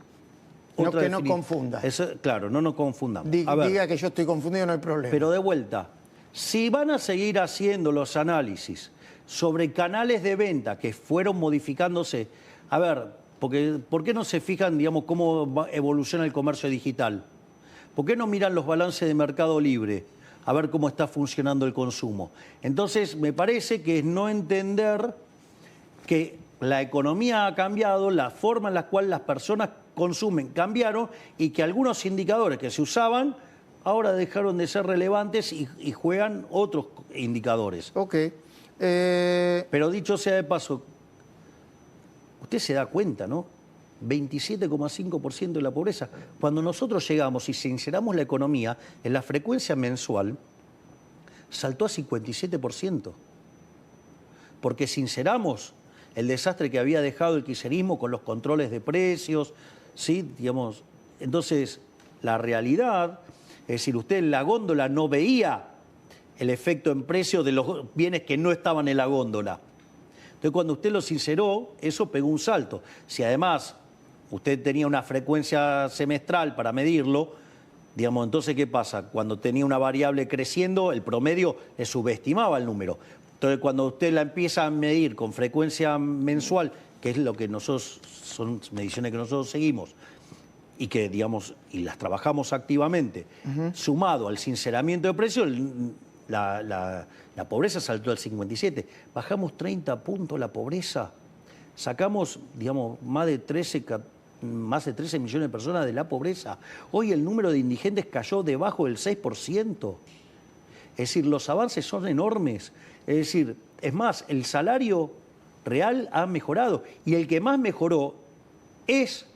Que no confunda. Claro, no nos confundamos. Diga que yo estoy confundido, no hay problema. Pero de vuelta, si van a seguir haciendo los análisis sobre canales de venta que fueron modificándose, a ver, ¿por qué no se fijan, digamos, cómo evoluciona el comercio digital? ¿Por qué no miran los balances de Mercado Libre a ver cómo está funcionando el consumo? Entonces, me parece que es no entender que la economía ha cambiado, la forma en la cual las personas consumen cambiaron y que algunos indicadores que se usaban ahora dejaron de ser relevantes y juegan otros indicadores. Ok. Pero dicho sea de paso, usted se da cuenta, ¿no? 27,5% de la pobreza. Cuando nosotros llegamos y sinceramos la economía, en la frecuencia mensual saltó a 57%. Porque sinceramos el desastre que había dejado el kirchnerismo con los controles de precios, ¿sí? Digamos, entonces, la realidad, es decir, usted en la góndola no veía el efecto en precio de los bienes que no estaban en la góndola. Entonces, cuando usted lo sinceró, eso pegó un salto. Si además usted tenía una frecuencia semestral para medirlo, digamos, entonces, ¿qué pasa? Cuando tenía una variable creciendo, el promedio le subestimaba el número. Entonces, cuando usted la empieza a medir con frecuencia mensual, que es lo que nosotros, son mediciones que nosotros seguimos, y que, digamos, y las trabajamos activamente, sumado al sinceramiento de precios, la pobreza saltó al 57. Bajamos 30 puntos la pobreza sacamos, digamos, más de 13 millones de personas de la pobreza. Hoy el número de indigentes cayó debajo del 6%. Es decir, los avances son enormes. Es decir, es más, el salario real ha mejorado. Y el que más mejoró es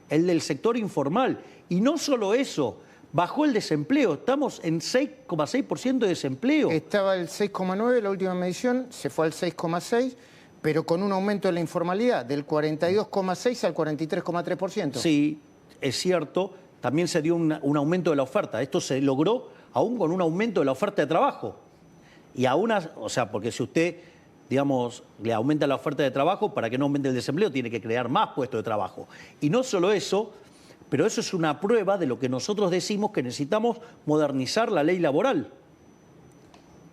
el del sector informal. Y no solo eso, bajó el desempleo. Estamos en 6,6% de desempleo. Estaba el 6,9 la última medición, se fue al 6,6%. Pero con un aumento de la informalidad del 42,6 al 43,3%. Sí, es cierto. También se dio un aumento de la oferta. Esto se logró aún con un aumento de la oferta de trabajo. Y aún, o sea, porque si usted, digamos, le aumenta la oferta de trabajo, para que no aumente el desempleo, tiene que crear más puestos de trabajo. Y no solo eso, pero eso es una prueba de lo que nosotros decimos que necesitamos modernizar la ley laboral.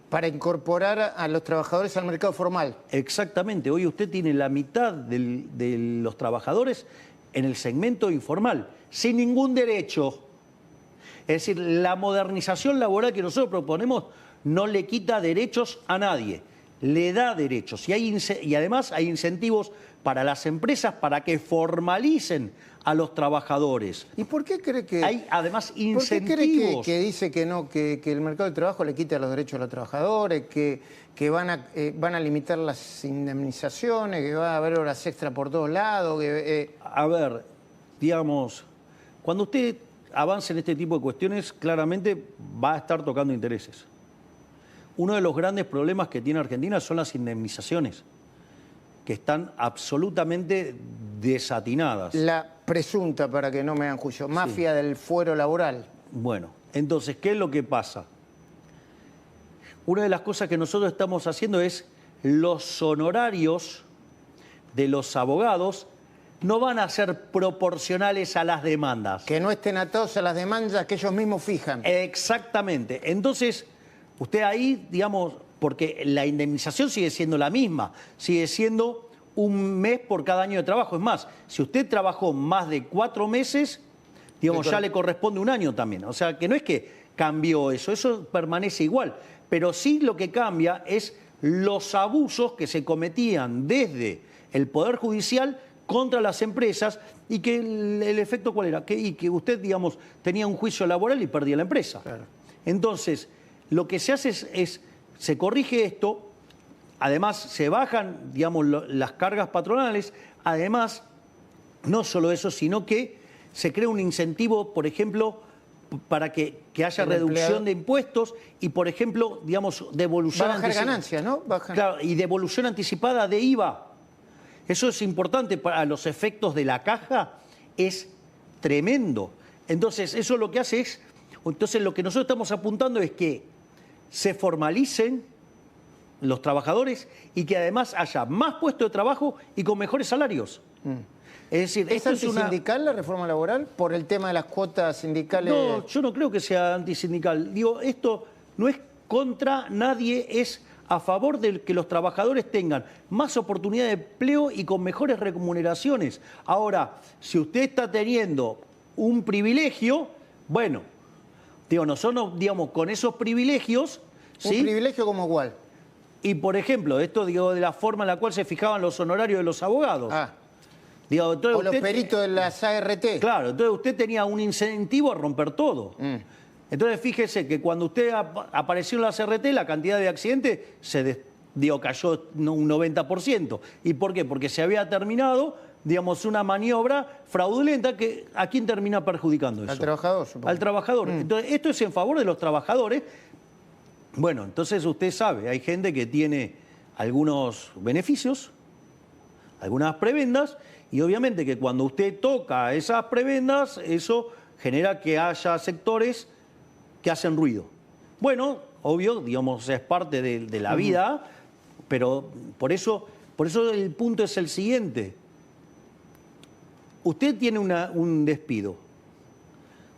Para incorporar a los trabajadores al mercado formal. Exactamente. Hoy usted tiene la mitad de los trabajadores en el segmento informal, sin ningún derecho. Es decir, la modernización laboral que nosotros proponemos no le quita derechos a nadie, le da derechos. Y además hay incentivos para las empresas para que formalicen a los trabajadores. ¿Y por qué cree que...? Hay además incentivos. ¿Por qué cree que dice que no, que el mercado de trabajo le quita los derechos a los trabajadores, que van a limitar las indemnizaciones, que va a haber horas extra por todos lados? A ver, digamos, cuando usted avance en este tipo de cuestiones, claramente va a estar tocando intereses. Uno de los grandes problemas que tiene Argentina son las indemnizaciones, que están absolutamente desatinadas. La presunta, para que no me hagan juicio, mafia del fuero laboral. Bueno, entonces, ¿qué es lo que pasa? Una de las cosas que nosotros estamos haciendo es los honorarios de los abogados no van a ser proporcionales a las demandas. Que no estén atados a las demandas que ellos mismos fijan. Exactamente. Entonces, usted ahí, digamos, porque la indemnización sigue siendo la misma, sigue siendo un mes por cada año de trabajo. Es más, si usted trabajó más de 4 meses, digamos, ya le corresponde un año también. O sea, que no es que cambió eso permanece igual. Pero sí lo que cambia es los abusos que se cometían desde el Poder Judicial contra las empresas y que el efecto ¿cuál era? Que usted, digamos, tenía un juicio laboral y perdía la empresa. Claro. Entonces, lo que se hace es se corrige esto, además se bajan, digamos, las cargas patronales, además, no solo eso, sino que se crea un incentivo, por ejemplo, para que haya reducción de impuestos y, por ejemplo, digamos, devolución anticipada. Bajar ganancias, ¿no? Claro, y devolución anticipada de IVA. Eso es importante para los efectos de la caja, es tremendo. Entonces, eso lo que hace es... Entonces, lo que nosotros estamos apuntando es que se formalicen los trabajadores y que además haya más puestos de trabajo y con mejores salarios. Es decir, ¿Es antisindical la reforma laboral por el tema de las cuotas sindicales? No, yo no creo que sea antisindical. Digo, esto no es contra nadie, es a favor de que los trabajadores tengan más oportunidad de empleo y con mejores remuneraciones. Ahora, si usted está teniendo un privilegio, bueno, digo, nosotros, digamos, con esos privilegios... ¿Un privilegio como cuál? Y, por ejemplo, esto, digo, de la forma en la cual se fijaban los honorarios de los abogados. Digo, entonces o los peritos de las ART. Claro, entonces usted tenía un incentivo a romper todo. Entonces fíjese que cuando usted apareció en la CRT, la cantidad de accidentes cayó un 90%. ¿Y por qué? Porque se había terminado, digamos, una maniobra fraudulenta que ¿a quién termina perjudicando eso? Al trabajador, supongo. Al trabajador. Entonces, esto es en favor de los trabajadores. Bueno, entonces usted sabe, hay gente que tiene algunos beneficios, algunas prebendas, y obviamente que cuando usted toca esas prebendas, eso genera que haya sectores que hacen ruido. Bueno, obvio, digamos, es parte de la vida, pero por eso el punto es el siguiente. Usted tiene un despido,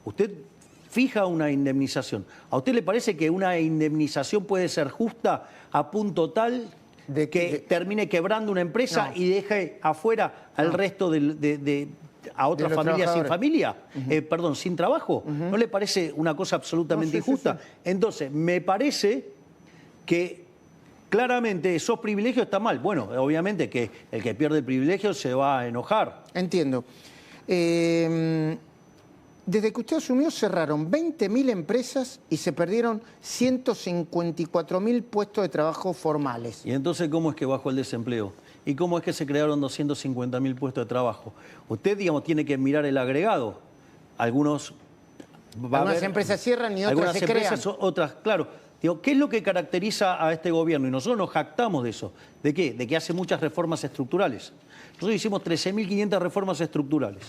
usted fija una indemnización. ¿A usted le parece que una indemnización puede ser justa a punto tal de que termine quebrando una empresa y deje afuera al resto a otras familias sin familia? Perdón, sin trabajo. ¿No le parece una cosa absolutamente injusta? Entonces, me parece que claramente esos privilegios están mal. Bueno, obviamente que el que pierde el privilegio se va a enojar. Entiendo. Desde que usted asumió cerraron 20.000 empresas y se perdieron 154.000 puestos de trabajo formales. ¿Y entonces cómo es que bajó el desempleo? ¿Y cómo es que se crearon 250.000 puestos de trabajo? Usted, digamos, tiene que mirar el agregado. Algunas empresas cierran y otras se crean. Otras, claro. Digo, ¿qué es lo que caracteriza a este gobierno? Y nosotros nos jactamos de eso. ¿De qué? De que hace muchas reformas estructurales. Nosotros hicimos 13.500 reformas estructurales.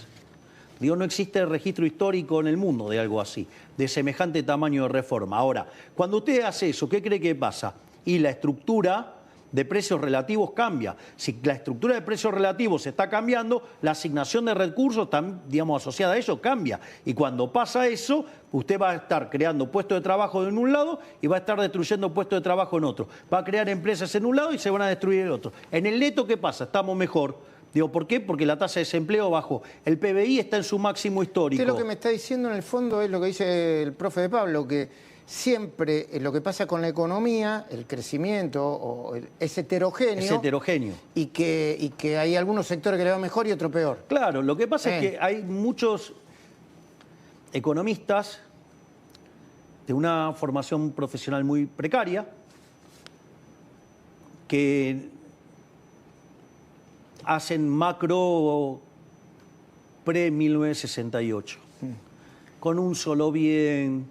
Digo, no existe registro histórico en el mundo de algo así, de semejante tamaño de reforma. Ahora, cuando usted hace eso, ¿qué cree que pasa? Y la estructura de precios relativos cambia. Si la estructura de precios relativos está cambiando, la asignación de recursos, digamos, asociada a ello, cambia. Y cuando pasa eso, usted va a estar creando puestos de trabajo en un lado y va a estar destruyendo puestos de trabajo en otro. Va a crear empresas en un lado y se van a destruir en el otro. En el neto, ¿qué pasa? Estamos mejor. Digo, ¿por qué? Porque la tasa de desempleo bajó. El PBI está en su máximo histórico. Usted lo que me está diciendo en el fondo es lo que dice el profe de Pablo, que siempre lo que pasa con la economía, el crecimiento, es heterogéneo. Es heterogéneo. Y que hay algunos sectores que le va mejor y otro peor. Claro, lo que pasa es que hay muchos economistas de una formación profesional muy precaria que hacen macro pre-1968, con un solo bien,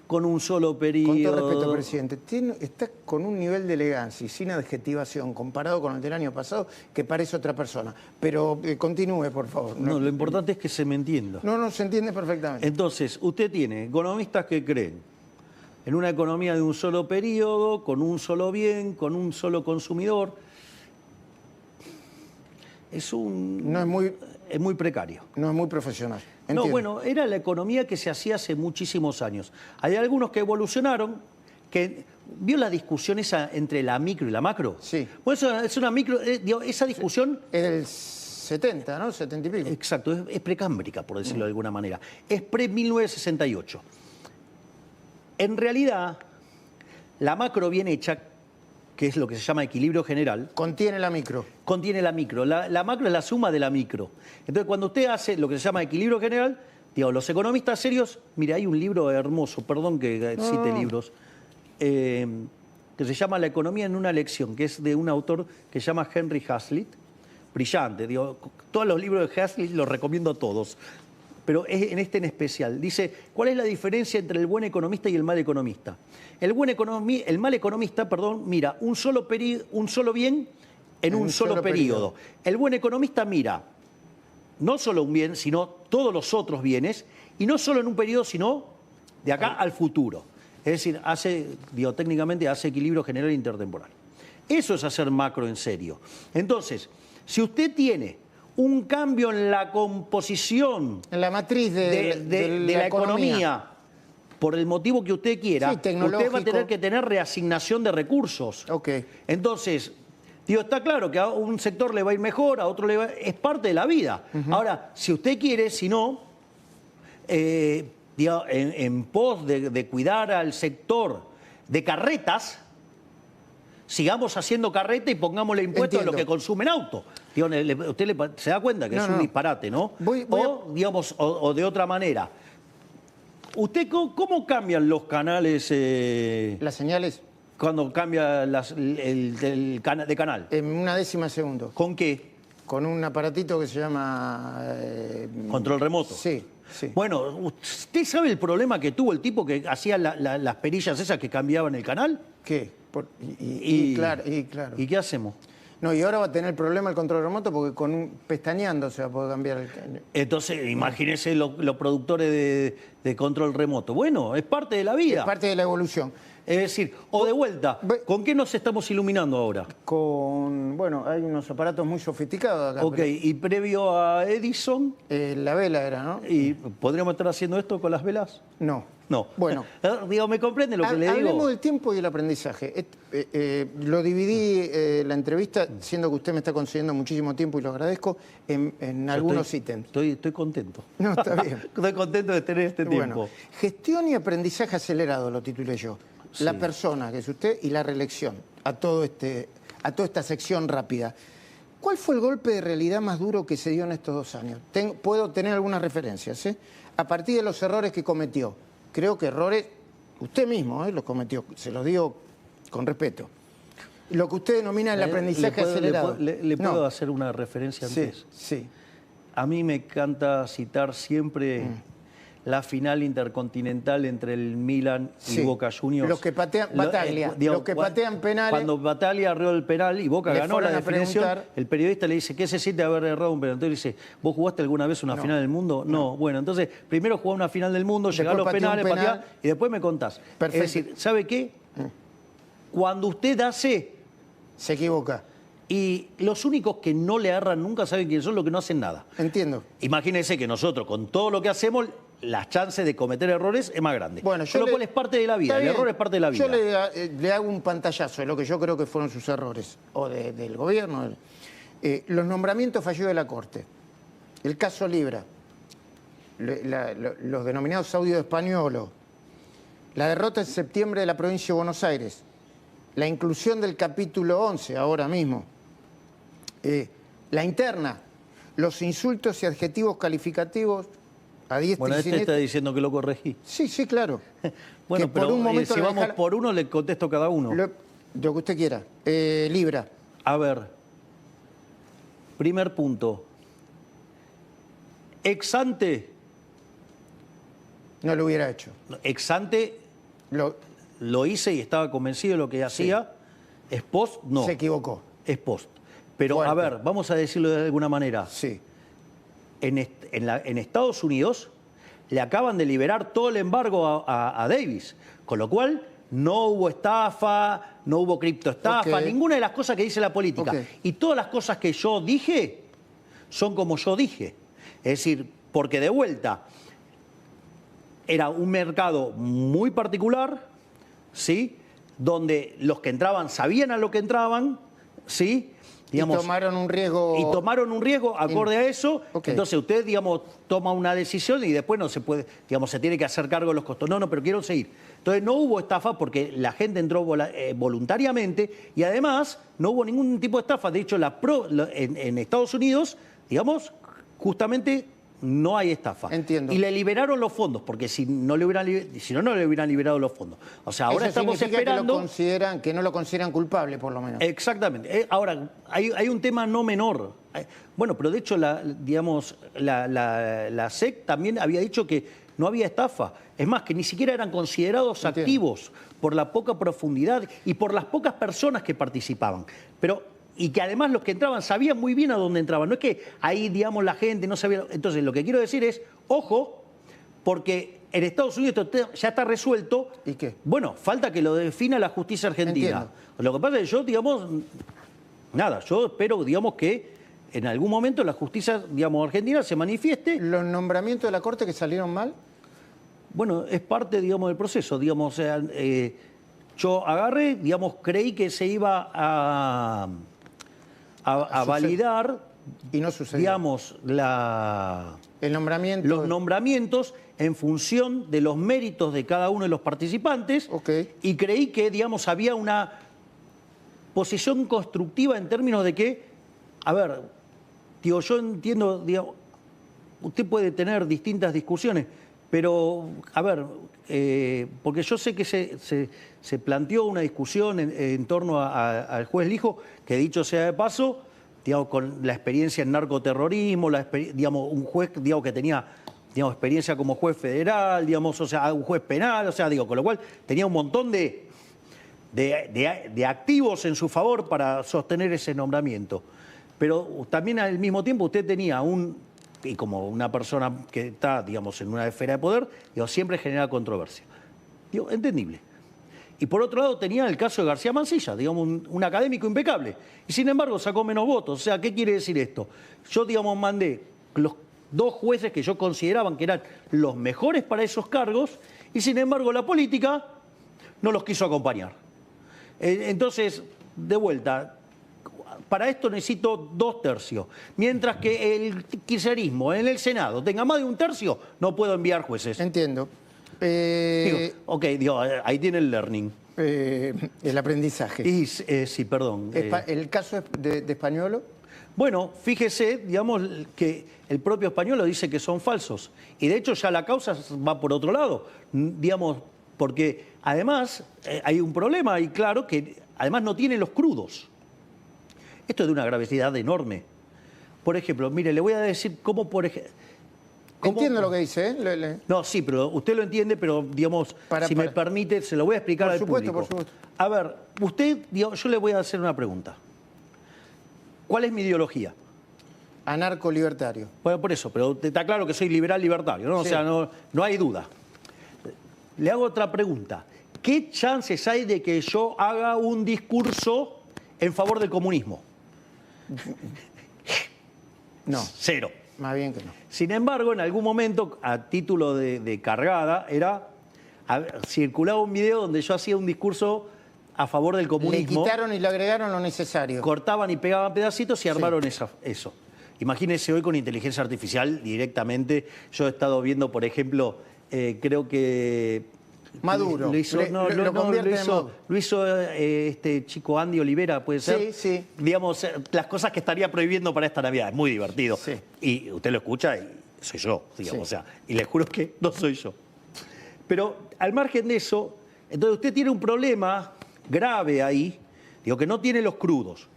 con un solo periodo. Con todo respeto, presidente, está con un nivel de elegancia y sin adjetivación comparado con el del año pasado que parece otra persona. Pero continúe, por favor. No, lo importante es que se me entienda. No, se entiende perfectamente. Entonces, usted tiene economistas que creen en una economía de un solo periodo, con un solo bien, con un solo consumidor. Es muy precario. No es muy profesional. Entiendo. No, bueno, era la economía que se hacía hace muchísimos años. Hay algunos que evolucionaron, que ¿vio la discusión esa entre la micro y la macro? Sí. Bueno, es una micro, esa discusión... Es del 70, ¿no? 70 y pico. Exacto, es precámbrica, por decirlo de alguna manera. Es pre-1968. En realidad, la macro bien hecha, que es lo que se llama equilibrio general. Contiene la micro. Contiene la micro. La macro es la suma de la micro. Entonces, cuando usted hace lo que se llama equilibrio general, digo, los economistas serios, mire, hay un libro hermoso, perdón que cite libros, que se llama La economía en una lección, que es de un autor que se llama Henry Hazlitt. Brillante, digo, todos los libros de Hazlitt los recomiendo a todos. Pero en este en especial. Dice, ¿cuál es la diferencia entre el buen economista y el mal economista? El mal economista, mira un solo bien en un solo periodo. El buen economista mira no solo un bien, sino todos los otros bienes, y no solo en un periodo, sino de acá al futuro. Es decir, técnicamente hace equilibrio general e intertemporal. Eso es hacer macro en serio. Entonces, si usted tiene un cambio en la composición, en la matriz de la economía, por el motivo que usted quiera, sí, usted va a tener que tener reasignación de recursos. Okay. Entonces, está claro que a un sector le va a ir mejor, a otro le va a ir... Es parte de la vida. Ahora, si usted quiere, si no, en pos de cuidar al sector de carretas, sigamos haciendo carreta y pongámosle impuestos a los que consumen auto. Usted se da cuenta que es un disparate, ¿no? O de otra manera. ¿Usted cómo cambian los canales? ¿Las señales? Cuando cambia de canal. En una décima de segundo. ¿Con qué? Con un aparatito que se llama... ¿Control remoto? Sí. Bueno, ¿usted sabe el problema que tuvo el tipo que hacía las perillas esas que cambiaban el canal? ¿Qué? Claro. ¿Y qué hacemos? No, y ahora va a tener problema el control remoto porque pestañeando se va a poder cambiar el... Entonces, imagínese los productores de control remoto. Bueno, es parte de la vida. Es parte de la evolución. Es decir, o de vuelta, ¿con qué nos estamos iluminando ahora? Bueno, hay unos aparatos muy sofisticados acá. Ok, y previo a Edison... la vela era, ¿no? ¿Y podríamos estar haciendo esto con las velas? No. Bueno. ¿Me comprende lo que le digo? Hablemos del tiempo y el aprendizaje. Lo dividí la entrevista, siendo que usted me está concediendo muchísimo tiempo y lo agradezco, en algunos ítems. Estoy contento. No, está bien. Estoy contento de tener este tiempo. Bueno, gestión y aprendizaje acelerado lo titulé yo. la persona que es usted y la reelección a toda esta sección rápida. ¿Cuál fue el golpe de realidad más duro que se dio en estos 2 años? Puedo tener algunas referencias, a partir de los errores que cometió. Creo que errores, usted mismo los cometió, se los digo con respeto. Lo que usted denomina el aprendizaje acelerado. ¿Le puedo hacer una referencia antes? Sí. A mí me encanta citar siempre la final intercontinental entre el Milan y Boca Juniors. Los que patean, Bataglia, los que patean penales. Cuando Bataglia arreó el penal y Boca ganó la definición, el periodista le dice, ¿qué se siente haber errado un penal? Entonces dice, ¿vos jugaste alguna vez una final del mundo? No. Bueno, entonces primero jugó una final del mundo, llegó a los penales, pateá, y después me contás. Perfecto. Es decir, ¿sabe qué? Cuando usted hace... Se equivoca. Y los únicos que no le agarran nunca saben quiénes son, los que no hacen nada. Entiendo. Imagínense que nosotros, con todo lo que hacemos, las chances de cometer errores es más grande. Bueno, con lo cual es parte de la vida, el error es parte de la vida. Yo le hago un pantallazo de lo que yo creo que fueron sus errores, o del gobierno. Los nombramientos fallidos de la Corte, el caso Libra, los denominados audios españolos, la derrota en septiembre de la provincia de Buenos Aires, la inclusión del capítulo 11 ahora mismo, la interna, los insultos y adjetivos calificativos a diestra y siniestra. Está diciendo que lo corregí. Sí, claro. Bueno, que pero por un momento si vamos por uno, le contesto cada uno. Lo que usted quiera. Libra. A ver, primer punto. Ex ante. No lo hubiera hecho. Ex ante lo hice y estaba convencido de lo que hacía. Es post, no. Se equivocó. Es post. Pero, fuerte. A ver, vamos a decirlo de alguna manera. Sí. En Estados Unidos le acaban de liberar todo el embargo a Davis, con lo cual no hubo estafa, no hubo criptoestafa, ninguna de las cosas que dice la política. Y todas las cosas que yo dije son como yo dije. Es decir, porque de vuelta era un mercado muy particular, ¿sí? Donde los que entraban sabían a lo que entraban, ¿sí? Digamos, y tomaron un riesgo. Y tomaron un riesgo acorde a eso. Entonces usted, digamos, toma una decisión y después no se puede, digamos, se tiene que hacer cargo de los costos. No, pero quiero seguir. Entonces no hubo estafa porque la gente entró voluntariamente y además no hubo ningún tipo de estafa. De hecho, en Estados Unidos, digamos, justamente no hay estafa. Entiendo. Y le liberaron los fondos, porque si no le hubieran liberado los fondos. O sea, ahora eso estamos esperando... Que no lo consideran culpable, por lo menos. Exactamente. Ahora, hay un tema no menor. Bueno, pero de hecho, la SEC también había dicho que no había estafa. Es más, que ni siquiera eran considerados activos por la poca profundidad y por las pocas personas que participaban. Y que además los que entraban sabían muy bien a dónde entraban. No es que ahí, digamos, la gente no sabía... Entonces, lo que quiero decir es, ojo, porque en Estados Unidos esto ya está resuelto. ¿Y qué? Bueno, falta que lo defina la justicia argentina. Entiendo. Lo que pasa es que yo, digamos, yo espero, digamos, que en algún momento la justicia, digamos, argentina se manifieste. ¿Los nombramientos de la Corte que salieron mal? Bueno, es parte, digamos, del proceso. Digamos, o sea, yo agarré, digamos, creí que se iba a validar, y no sucedió. Digamos, los nombramientos en función de los méritos de cada uno de los participantes. Y creí que, digamos, había una posición constructiva en términos de que, a ver, digo, yo entiendo, digamos, usted puede tener distintas discusiones, pero, a ver, porque yo sé que se planteó una discusión en torno al juez Lijo, que dicho sea de paso, digamos, con la experiencia en narcoterrorismo, digamos, un juez, digamos, que tenía, digamos, experiencia como juez federal, digamos, o sea, un juez penal, o sea, digo, con lo cual tenía un montón de activos en su favor para sostener ese nombramiento. Pero también al mismo tiempo usted tenía y como una persona que está, digamos, en una esfera de poder, digo, siempre genera controversia. Digo, entendible. Y por otro lado tenía el caso de García Mansilla, digamos, un académico impecable. Y sin embargo sacó menos votos. O sea, ¿qué quiere decir esto? Yo, digamos, mandé los 2 jueces que yo consideraban que eran los mejores para esos cargos y sin embargo la política no los quiso acompañar. Entonces, de vuelta, para esto necesito 2/3. Mientras que el kirchnerismo en el Senado tenga más de 1/3, no puedo enviar jueces. Entiendo. Ahí tiene el learning. El aprendizaje. Sí, perdón. ¿El caso de Españolo? Bueno, fíjese, digamos, que el propio Españolo dice que son falsos. Y de hecho ya la causa va por otro lado. Digamos, porque además hay un problema, y claro, que además no tiene los crudos. Esto es de una gravedad enorme. Por ejemplo, mire, le voy a decir cómo, por ejemplo... Entiendo lo que dice, ¿eh? No, sí, pero usted lo entiende, pero, digamos, si me permite, se lo voy a explicar al público. Por supuesto. A ver, usted, yo le voy a hacer una pregunta. ¿Cuál es mi ideología? Anarco-libertario. Bueno, por eso, pero está claro que soy liberal-libertario, ¿no? Sí. O sea, no hay duda. Le hago otra pregunta. ¿Qué chances hay de que yo haga un discurso en favor del comunismo? No. Cero. Más bien que no. Sin embargo, en algún momento, a título de cargada, circulaba un video donde yo hacía un discurso a favor del comunismo. Le quitaron y le agregaron lo necesario. Cortaban y pegaban pedacitos y armaron eso. Imagínense hoy con inteligencia artificial directamente. Yo he estado viendo, por ejemplo, creo que... Maduro. Lo hizo este chico Andy Olivera, ¿puede ser? Sí, sí. Digamos, las cosas que estaría prohibiendo para esta Navidad. Es muy divertido. Sí. Y usted lo escucha y soy yo, digamos. Sí. O sea, y les juro que no soy yo. Pero al margen de eso, entonces usted tiene un problema grave ahí, digo, que no tiene los crudos.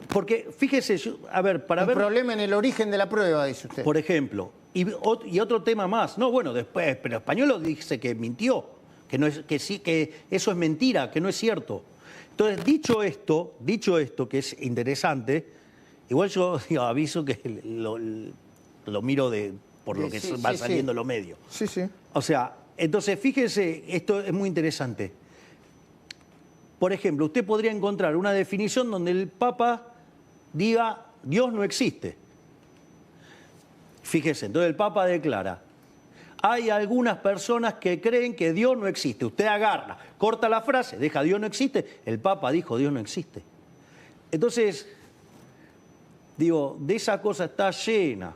Porque, fíjese, a ver, para ver... Un problema en el origen de la prueba, dice usted. Por ejemplo, y otro tema más. No, bueno, después, pero Españolo dice que mintió, que sí, que eso es mentira, que no es cierto. Entonces, dicho esto, que es interesante, igual yo aviso que lo miro por lo que va saliendo en los medios. Sí, sí. O sea, entonces, fíjese, esto es muy interesante. Por ejemplo, usted podría encontrar una definición donde el Papa diga Dios no existe. Fíjese, entonces el Papa declara, hay algunas personas que creen que Dios no existe. Usted agarra, corta la frase, deja Dios no existe. El Papa dijo Dios no existe. Entonces, digo, de esa cosa está llena.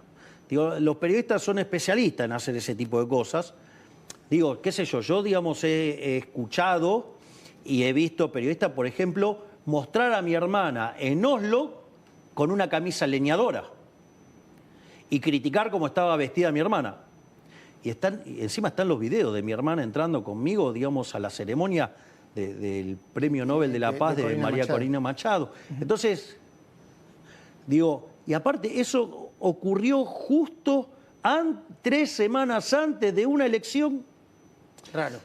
Digo, los periodistas son especialistas en hacer ese tipo de cosas. Digo, qué sé yo, digamos, he escuchado y he visto periodistas, por ejemplo, mostrar a mi hermana en Oslo con una camisa leñadora y criticar cómo estaba vestida mi hermana. Y encima están los videos de mi hermana entrando conmigo, digamos, a la ceremonia del Premio Nobel de la Paz de María Corina Machado. Entonces, digo, y aparte eso ocurrió justo 3 semanas antes de una elección. Claro.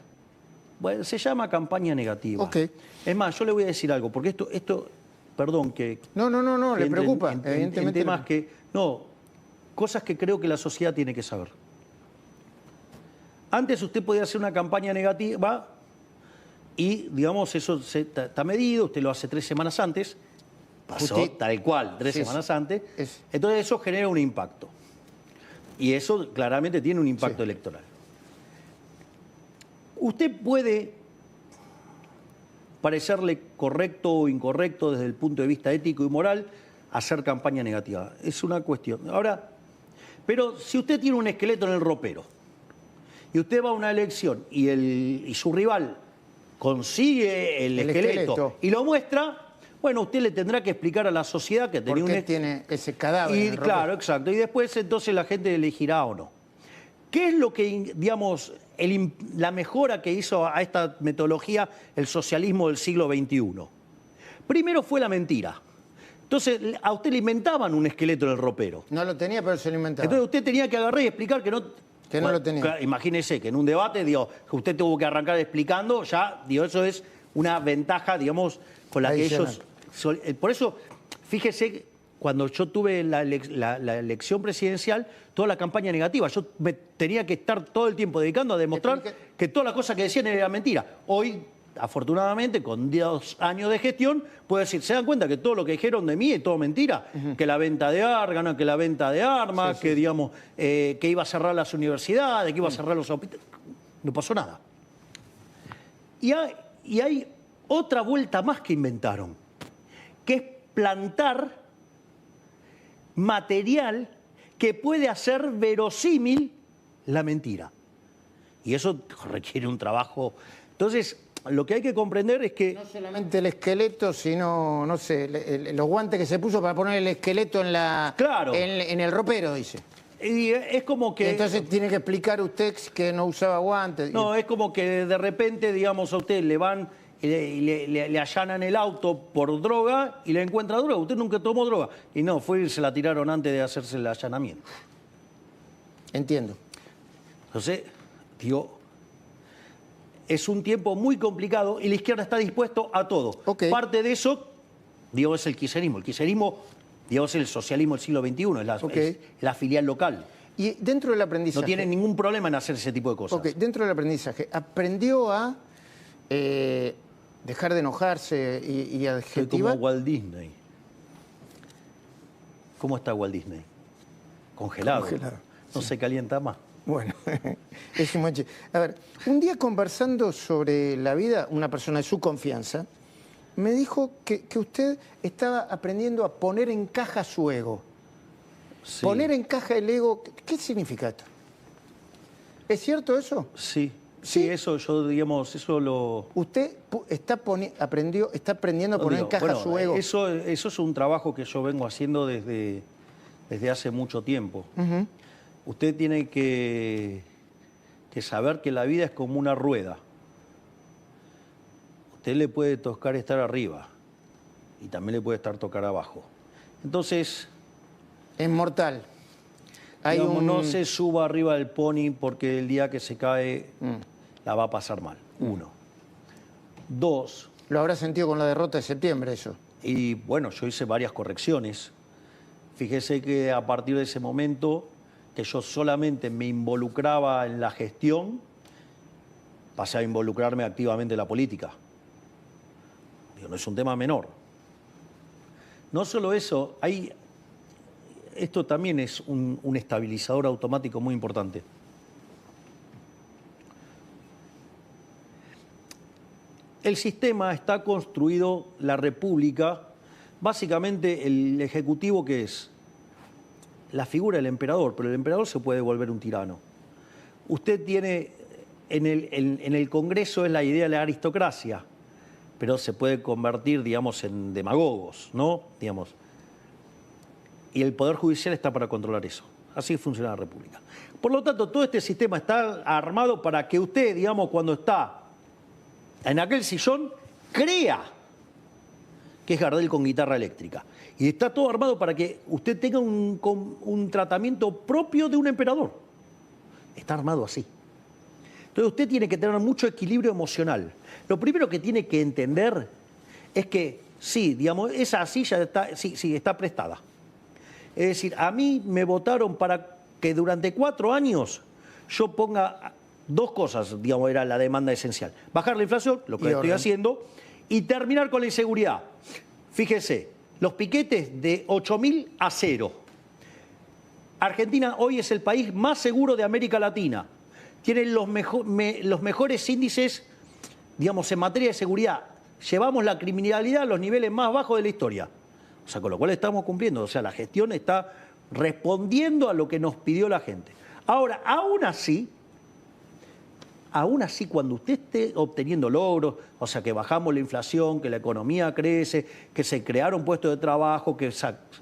Bueno, se llama campaña negativa. Okay. Es más, yo le voy a decir algo, porque esto perdón que... No, le preocupa, evidentemente. En temas cosas que creo que la sociedad tiene que saber. Antes usted podía hacer una campaña negativa y, digamos, eso está medido, usted lo hace 3 semanas antes, pasó tal cual, 3 semanas antes, entonces eso genera un impacto. Y eso claramente tiene un impacto electoral. Usted puede parecerle correcto o incorrecto desde el punto de vista ético y moral hacer campaña negativa. Es una cuestión. Ahora, pero si usted tiene un esqueleto en el ropero y usted va a una elección y su rival consigue el esqueleto y lo muestra, bueno, usted le tendrá que explicar a la sociedad que tenía tiene ese cadáver en el ropero. Claro, exacto. Y después entonces la gente elegirá o no. ¿Qué es lo que, digamos, la mejora que hizo a esta metodología el socialismo del siglo XXI? Primero fue la mentira. Entonces, a usted le inventaban un esqueleto en el ropero. No lo tenía, pero se lo inventaba. Entonces usted tenía que agarrar y explicar que no... Que no lo tenía. Imagínese que en un debate, que usted tuvo que arrancar explicando, eso es una ventaja, digamos, con la que ellos... Por eso, fíjese, cuando yo tuve la elección presidencial, toda la campaña negativa, yo me tenía que estar todo el tiempo dedicando a demostrar que todas las cosas que decían eran mentira. Hoy, afortunadamente, con 2 años de gestión, puedo decir, ¿se dan cuenta que todo lo que dijeron de mí es todo mentira? Que la venta de órganos, que la venta de armas, que digamos, que iba a cerrar las universidades, que iba a cerrar los hospitales. No pasó nada. Y hay otra vuelta más que inventaron, que es plantar material que puede hacer verosímil la mentira. Y eso requiere un trabajo. Entonces, lo que hay que comprender es que... No solamente el esqueleto, sino, no sé, los guantes que se puso para poner el esqueleto Claro. en el ropero, dice. Y es como que... Entonces tiene que explicar usted que no usaba guantes. No, es como que de repente, digamos, a usted le van y le allanan el auto por droga y le encuentra droga. Usted nunca tomó droga. Y no, fue y se la tiraron antes de hacerse el allanamiento. Entiendo. Entonces, digo, es un tiempo muy complicado y la izquierda está dispuesto a todo. Okay. Parte de eso, digo, es el kirchnerismo. El kirchnerismo, digo, es el socialismo del siglo XXI, es la filial local. Y dentro del aprendizaje... No tiene ningún problema en hacer ese tipo de cosas. Dentro del aprendizaje, ¿aprendió a dejar de enojarse y adjetivar? Como Walt Disney. ¿Cómo está Walt Disney? Congelado. No se calienta más. Bueno, es un manche. A ver, un día conversando sobre la vida, una persona de su confianza me dijo que usted estaba aprendiendo a poner en caja su ego. Sí. Poner en caja el ego, ¿qué significa esto? ¿Es cierto eso? Sí. Sí, eso yo, digamos, eso lo... Usted está aprendiendo a poner en caja su ego. Eso es un trabajo que yo vengo haciendo desde hace mucho tiempo. Usted tiene que saber que la vida es como una rueda. Usted le puede tocar estar arriba y también le puede tocar abajo. Entonces... Es mortal. No se suba arriba del pony porque el día que se cae la va a pasar mal. 1. 2. Lo habrá sentido con la derrota de septiembre eso. Y bueno, yo hice varias correcciones. Fíjese que a partir de ese momento que yo solamente me involucraba en la gestión, pasé a involucrarme activamente en la política. Digo, no es un tema menor. No solo eso, esto también es un estabilizador automático muy importante. El sistema está construido, la república, básicamente el ejecutivo que es la figura del emperador, pero el emperador se puede volver un tirano. Usted tiene, en el Congreso es la idea de la aristocracia, pero se puede convertir, digamos, en demagogos, ¿no? Digamos. Y el Poder Judicial está para controlar eso. Así funciona la República. Por lo tanto, todo este sistema está armado para que usted, digamos, cuando está en aquel sillón, crea que es Gardel con guitarra eléctrica. Y está todo armado para que usted tenga un tratamiento propio de un emperador. Está armado así. Entonces usted tiene que tener mucho equilibrio emocional. Lo primero que tiene que entender es que, sí, digamos, esa silla está prestada. Es decir, a mí me votaron para que durante 4 años yo ponga 2 cosas, digamos, era la demanda esencial. Bajar la inflación, lo que estoy haciendo, y terminar con la inseguridad. Fíjese, los piquetes de 8.000 a 0. Argentina hoy es el país más seguro de América Latina. Tiene los mejores índices, digamos, en materia de seguridad. Llevamos la criminalidad a los niveles más bajos de la historia. O sea, con lo cual estamos cumpliendo. O sea, la gestión está respondiendo a lo que nos pidió la gente. Ahora, aún así, cuando usted esté obteniendo logros, o sea, que bajamos la inflación, que la economía crece, que se crearon puestos de trabajo, que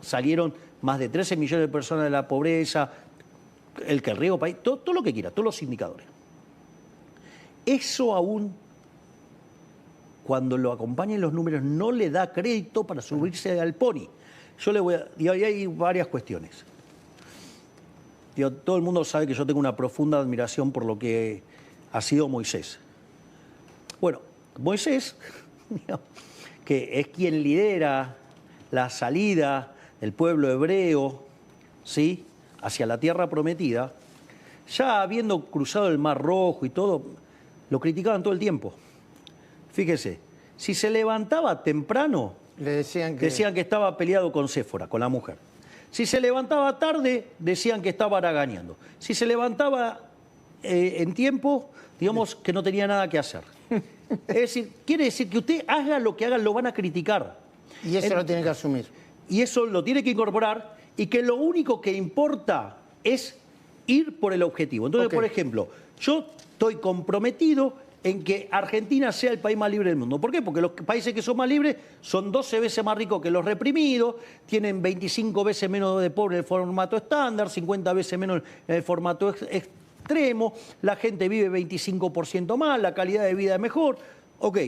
salieron más de 13 millones de personas de la pobreza, el que el riego país, todo lo que quiera, todos los indicadores. Eso aún, cuando lo acompañen los números, no le da crédito para subirse al pony. Yo le voy a... Y hay varias cuestiones. Todo el mundo sabe que yo tengo una profunda admiración por lo que ha sido Moisés. Bueno, Moisés, que es quien lidera la salida del pueblo hebreo, ¿sí?, hacia la tierra prometida, ya habiendo cruzado el Mar Rojo y todo, lo criticaban todo el tiempo. Fíjese, si se levantaba temprano, le decían que estaba peleado con Séfora, con la mujer. Si se levantaba tarde, decían que estaba haraganeando. Si se levantaba en tiempo, digamos que no tenía nada que hacer. Es decir, quiere decir que usted haga lo que haga, lo van a criticar. Y eso lo tiene que asumir. Y eso lo tiene que incorporar, y que lo único que importa es ir por el objetivo. Entonces, por ejemplo, yo estoy comprometido en que Argentina sea el país más libre del mundo. ¿Por qué? Porque los países que son más libres son 12 veces más ricos que los reprimidos, tienen 25 veces menos de pobres en el formato estándar, 50 veces menos en el formato extremo, la gente vive 25% más, la calidad de vida es mejor. Ok,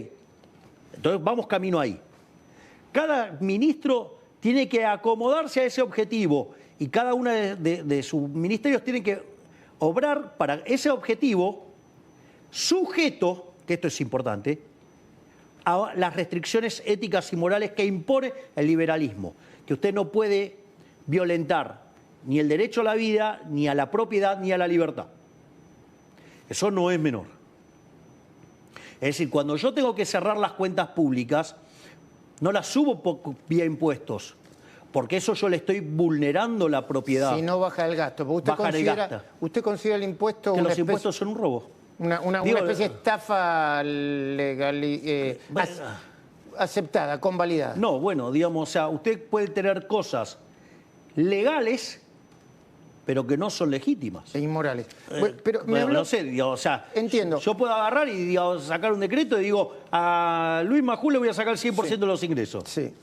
entonces vamos camino ahí. Cada ministro tiene que acomodarse a ese objetivo y cada uno de sus ministerios tiene que obrar para ese objetivo sujeto, que esto es importante, a las restricciones éticas y morales que impone el liberalismo, que usted no puede violentar ni el derecho a la vida, ni a la propiedad, ni a la libertad. Eso no es menor. Es decir, cuando yo tengo que cerrar las cuentas públicas, no las subo vía impuestos, porque eso yo le estoy vulnerando la propiedad. Si no baja el gasto. Porque usted considera el impuesto... Que los impuestos son un robo. Una especie de estafa legal, aceptada, convalidada. No, bueno, digamos, o sea, usted puede tener cosas legales, pero que no son legítimas. E inmorales. No sé, digamos, o sea, entiendo. Yo puedo agarrar y digamos, sacar un decreto y digo, a Luis Majul le voy a sacar el 100% de los ingresos. Sí.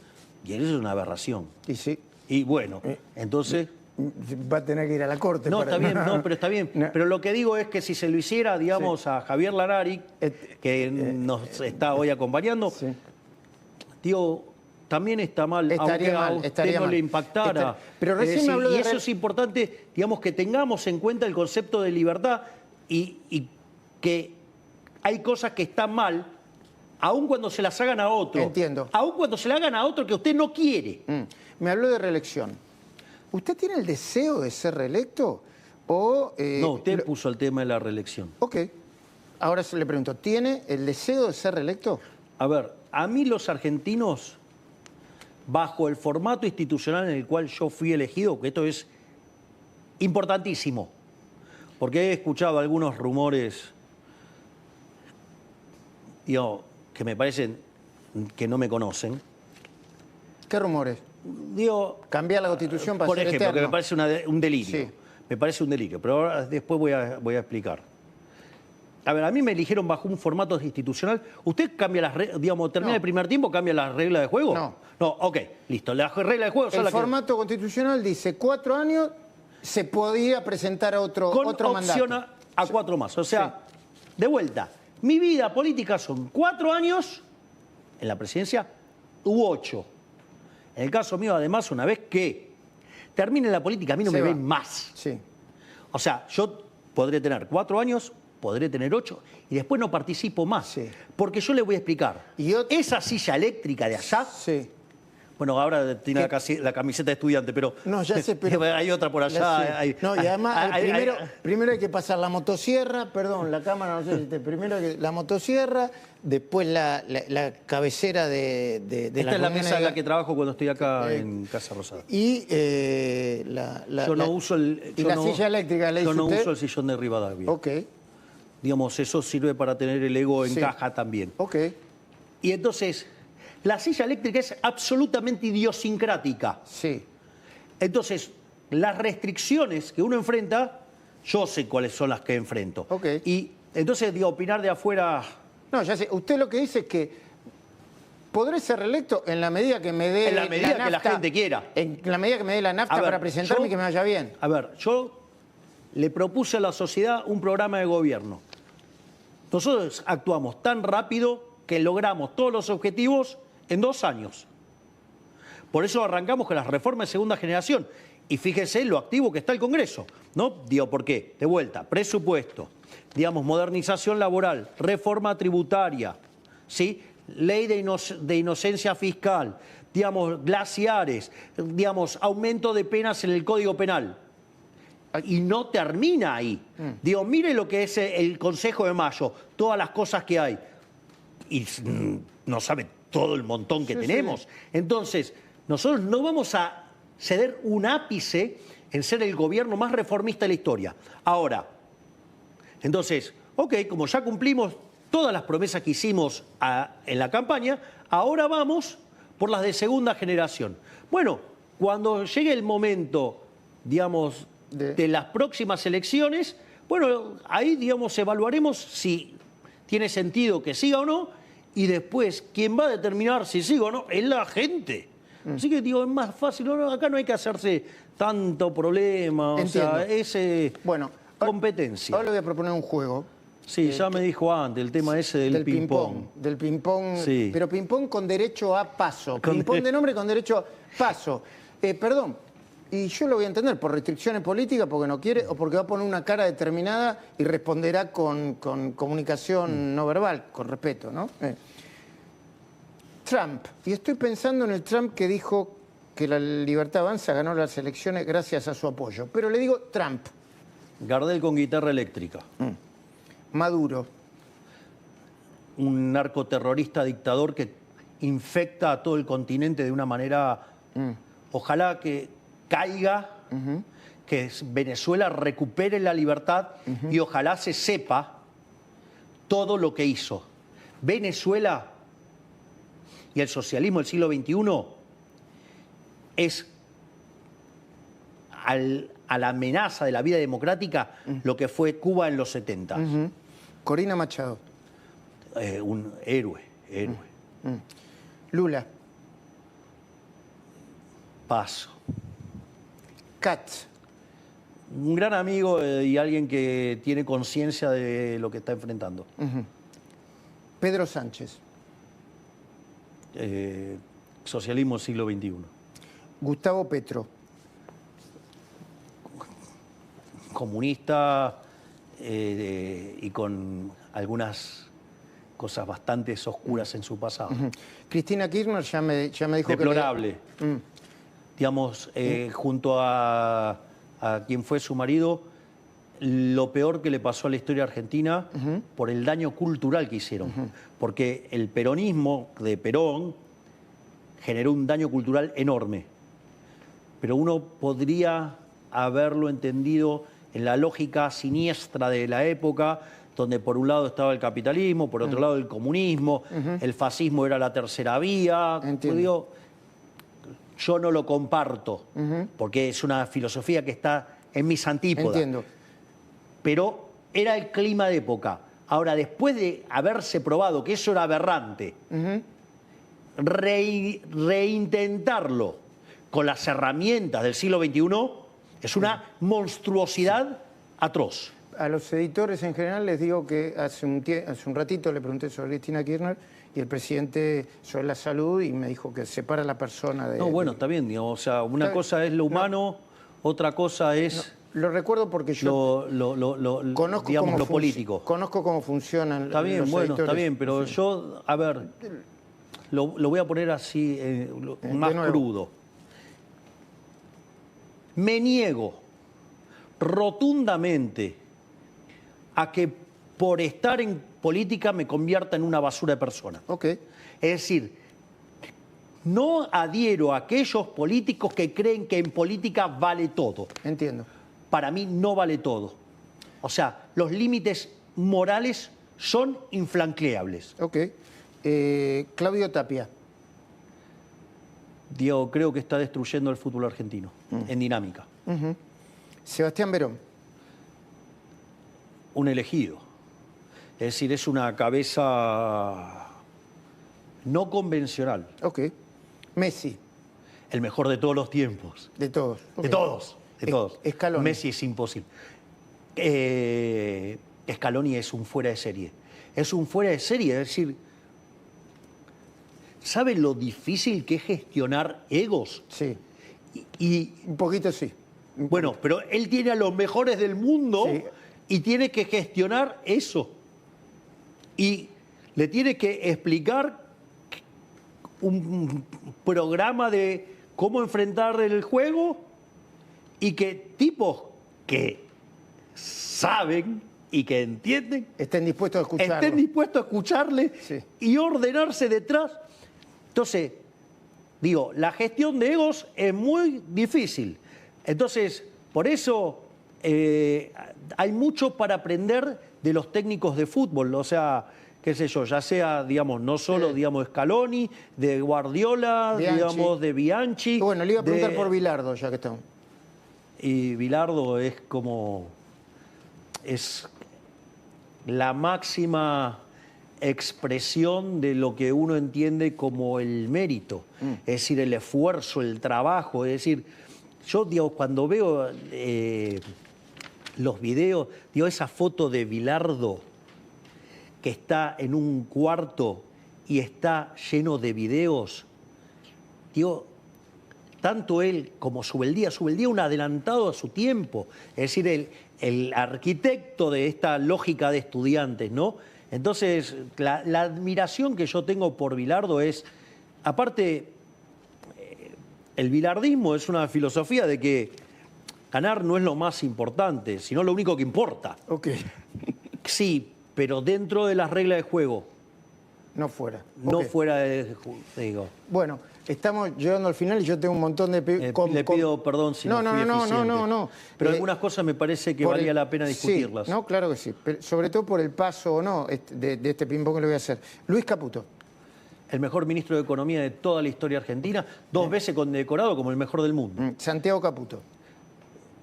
Y eso es una aberración. Y sí. Y bueno, entonces... Va a tener que ir a la corte. No, está bien, no, pero está bien. No. Pero lo que digo es que si se lo hiciera, digamos, a Javier Larari, que nos está hoy acompañando, digo, también está mal, aunque a usted no le impactara. Pero recién me habló de... Y eso es importante, digamos, que tengamos en cuenta el concepto de libertad y que hay cosas que están mal, aun cuando se las hagan a otro. Entiendo. Aun cuando se la hagan a otro que usted no quiere. Me habló de reelección. ¿Usted tiene el deseo de ser reelecto? O, no, usted puso el tema de la reelección. Ok. Ahora le pregunto, ¿tiene el deseo de ser reelecto? A ver, a mí los argentinos, bajo el formato institucional en el cual yo fui elegido, que esto es importantísimo, porque he escuchado algunos rumores que me parecen que no me conocen. ¿Qué rumores? Digo, cambiar la Constitución para por ser ejemplo, eterno. Que me parece un delirio. Sí. Me parece un delirio, pero ahora después voy a explicar. A ver, a mí me eligieron bajo un formato institucional. ¿Usted cambia las reglas, digamos, termina el primer tiempo, cambia las reglas de juego? No. No, ok, listo. Las reglas de juego son las que... El formato constitucional dice 4 años se podía presentar a otro mandato. Con opción a 4 más. O sea, de vuelta, mi vida política son 4 años en la presidencia u 8. En el caso mío, además, una vez que termine la política, a mí no me ven más. Sí. O sea, yo podré tener 4 años, podré tener 8 y después no participo más. Sí. Porque yo le voy a explicar. Esa silla eléctrica de allá... Sí. Bueno, ahora tiene la camiseta de estudiante, pero... No, ya sé, pero... Hay otra por allá. No, y además, primero hay que pasar la motosierra, perdón, la cámara, no sé si primero la motosierra, después la cabecera de Esta es la mesa en la que trabajo cuando estoy acá en Casa Rosada. Y yo no uso la silla eléctrica, ¿le dice usted? Yo no uso el sillón de Rivadavia. Ok. Digamos, eso sirve para tener el ego en caja también. Ok. Y entonces... La silla eléctrica es absolutamente idiosincrática. Sí. Entonces, las restricciones que uno enfrenta, yo sé cuáles son las que enfrento. Ok. Y entonces, digo, opinar de afuera... No, ya sé. Usted lo que dice es que podré ser reelecto en la medida que me dé en la medida que la gente quiera. En la medida que me dé la nafta para presentarme y que me vaya bien. A ver, yo le propuse a la sociedad un programa de gobierno. Nosotros actuamos tan rápido que logramos todos los objetivos en 2 años. Por eso arrancamos con las reformas de segunda generación. Y fíjese lo activo que está el Congreso, ¿no? Digo, ¿por qué? De vuelta, presupuesto, digamos, modernización laboral, reforma tributaria, ¿sí? Ley de inocencia fiscal, digamos, glaciares, digamos, aumento de penas en el Código Penal. Y no termina ahí. Digo, mire lo que es el Consejo de Mayo, todas las cosas que hay. Y no sabe todo el montón que tenemos. Sí. Entonces, nosotros no vamos a ceder un ápice en ser el gobierno más reformista de la historia. Ahora, entonces, ok, como ya cumplimos todas las promesas que hicimos en la campaña, ahora vamos por las de segunda generación. Bueno, cuando llegue el momento, digamos, de las próximas elecciones, Bueno, ahí, digamos, evaluaremos si tiene sentido que siga o no, y después, quien va a determinar si sigue o no es la gente. Así que, digo, es más fácil. Acá no hay que hacerse tanto problema. Entiendo. O sea, es bueno, competencia. Ahora le voy a proponer un juego. Sí, ya me dijo antes, el tema ese del ping-pong. Del ping-pong, sí. Pero ping-pong con derecho a paso. Ping-pong de nombre con derecho a paso. Perdón, y yo lo voy a entender, por restricciones políticas, porque no quiere, o porque va a poner una cara determinada y responderá con comunicación no verbal, con respeto, ¿no? Trump, y estoy pensando en el Trump que dijo que la Libertad Avanza ganó las elecciones gracias a su apoyo. Pero le digo Trump. Gardel con guitarra eléctrica. Maduro. Un narcoterrorista dictador que infecta a todo el continente de una manera... Ojalá que caiga, que Venezuela recupere la libertad y ojalá se sepa todo lo que hizo. Venezuela y el socialismo del siglo XXI es a la amenaza de la vida democrática lo que fue Cuba en los 70. Corina Machado. Un héroe. Lula. Paso. Katz. Un gran amigo y alguien que tiene conciencia de lo que está enfrentando. Pedro Sánchez. Socialismo del siglo XXI. Gustavo Petro. Comunista y con algunas cosas bastante oscuras en su pasado. Cristina Kirchner ya me dijo deplorable. que... Digamos, junto a quien fue su marido, lo peor que le pasó a la historia argentina por el daño cultural que hicieron. Porque el peronismo de Perón generó un daño cultural enorme. Pero uno podría haberlo entendido en la lógica siniestra de la época, donde por un lado estaba el capitalismo, por otro lado el comunismo, el fascismo era la tercera vía. Digo, yo no lo comparto, porque es una filosofía que está en mis antípodas. Entiendo. Pero era el clima de época. Ahora, después de haberse probado que eso era aberrante, reintentarlo con las herramientas del siglo XXI es una monstruosidad atroz. A los editores en general les digo que hace un ratito le pregunté sobre Cristina Kirchner y el presidente sobre la salud y me dijo que separa a la persona de... No, bueno, está bien, digamos, o sea, una cosa es lo humano, otra cosa es... Lo recuerdo porque yo conozco digamos, lo político. Conozco cómo funcionan está bien, los bueno, editores. Está bien, pero yo, a ver, lo voy a poner así, más crudo. Me niego rotundamente a que por estar en política me convierta en una basura de persona. Es decir, no adhiero a aquellos políticos que creen que en política vale todo. Entiendo. Para mí no vale todo. O sea, los límites morales son infranqueables. Claudio Tapia. Diego, creo que está destruyendo el fútbol argentino en dinámica. Sebastián Verón. Un elegido. Es decir, es una cabeza no convencional. Messi. El mejor de todos los tiempos. De todos. De todos. Scaloni. Messi es imposible. Scaloni es un fuera de serie. Es un fuera de serie, es decir, ¿sabe lo difícil que es gestionar egos? Sí. Y un poquito sí. Bueno, pero él tiene a los mejores del mundo y tiene que gestionar eso. Y le tiene que explicar un programa de cómo enfrentar el juego y que tipos que saben y que entienden estén dispuestos a escucharle y ordenarse detrás. Entonces, digo, la gestión de egos es muy difícil. Entonces, por eso hay mucho para aprender de los técnicos de fútbol. O sea, qué sé yo, ya sea, digamos, no solo, digamos, Scaloni, de Guardiola, digamos, de Bianchi. Bueno, le iba a preguntar por Bilardo, ya que estamos. Y Bilardo es como... es la máxima expresión de lo que uno entiende como el mérito, es decir, el esfuerzo, el trabajo. Es decir, yo digo, cuando veo los videos, digo, esa foto de Bilardo que está en un cuarto y está lleno de videos, digo, tanto él como Subeldía un adelantado a su tiempo, es decir, el arquitecto de esta lógica de estudiantes, ¿no? Entonces, la admiración que yo tengo por Bilardo es, aparte, el bilardismo es una filosofía de que ganar no es lo más importante, sino lo único que importa. Ok. Sí, pero dentro de las reglas de juego. No fuera. No Okay. fuera digo. Bueno, estamos llegando al final y yo tengo un montón de... Le pido perdón si no fui eficiente. No. Pero algunas cosas me parece que valía la pena discutirlas. Sí, no, claro que sí. Pero sobre todo por el paso o no de este ping-pong que le voy a hacer. Luis Caputo. El mejor ministro de Economía de toda la historia argentina, 2 veces condecorado como el mejor del mundo. Santiago Caputo.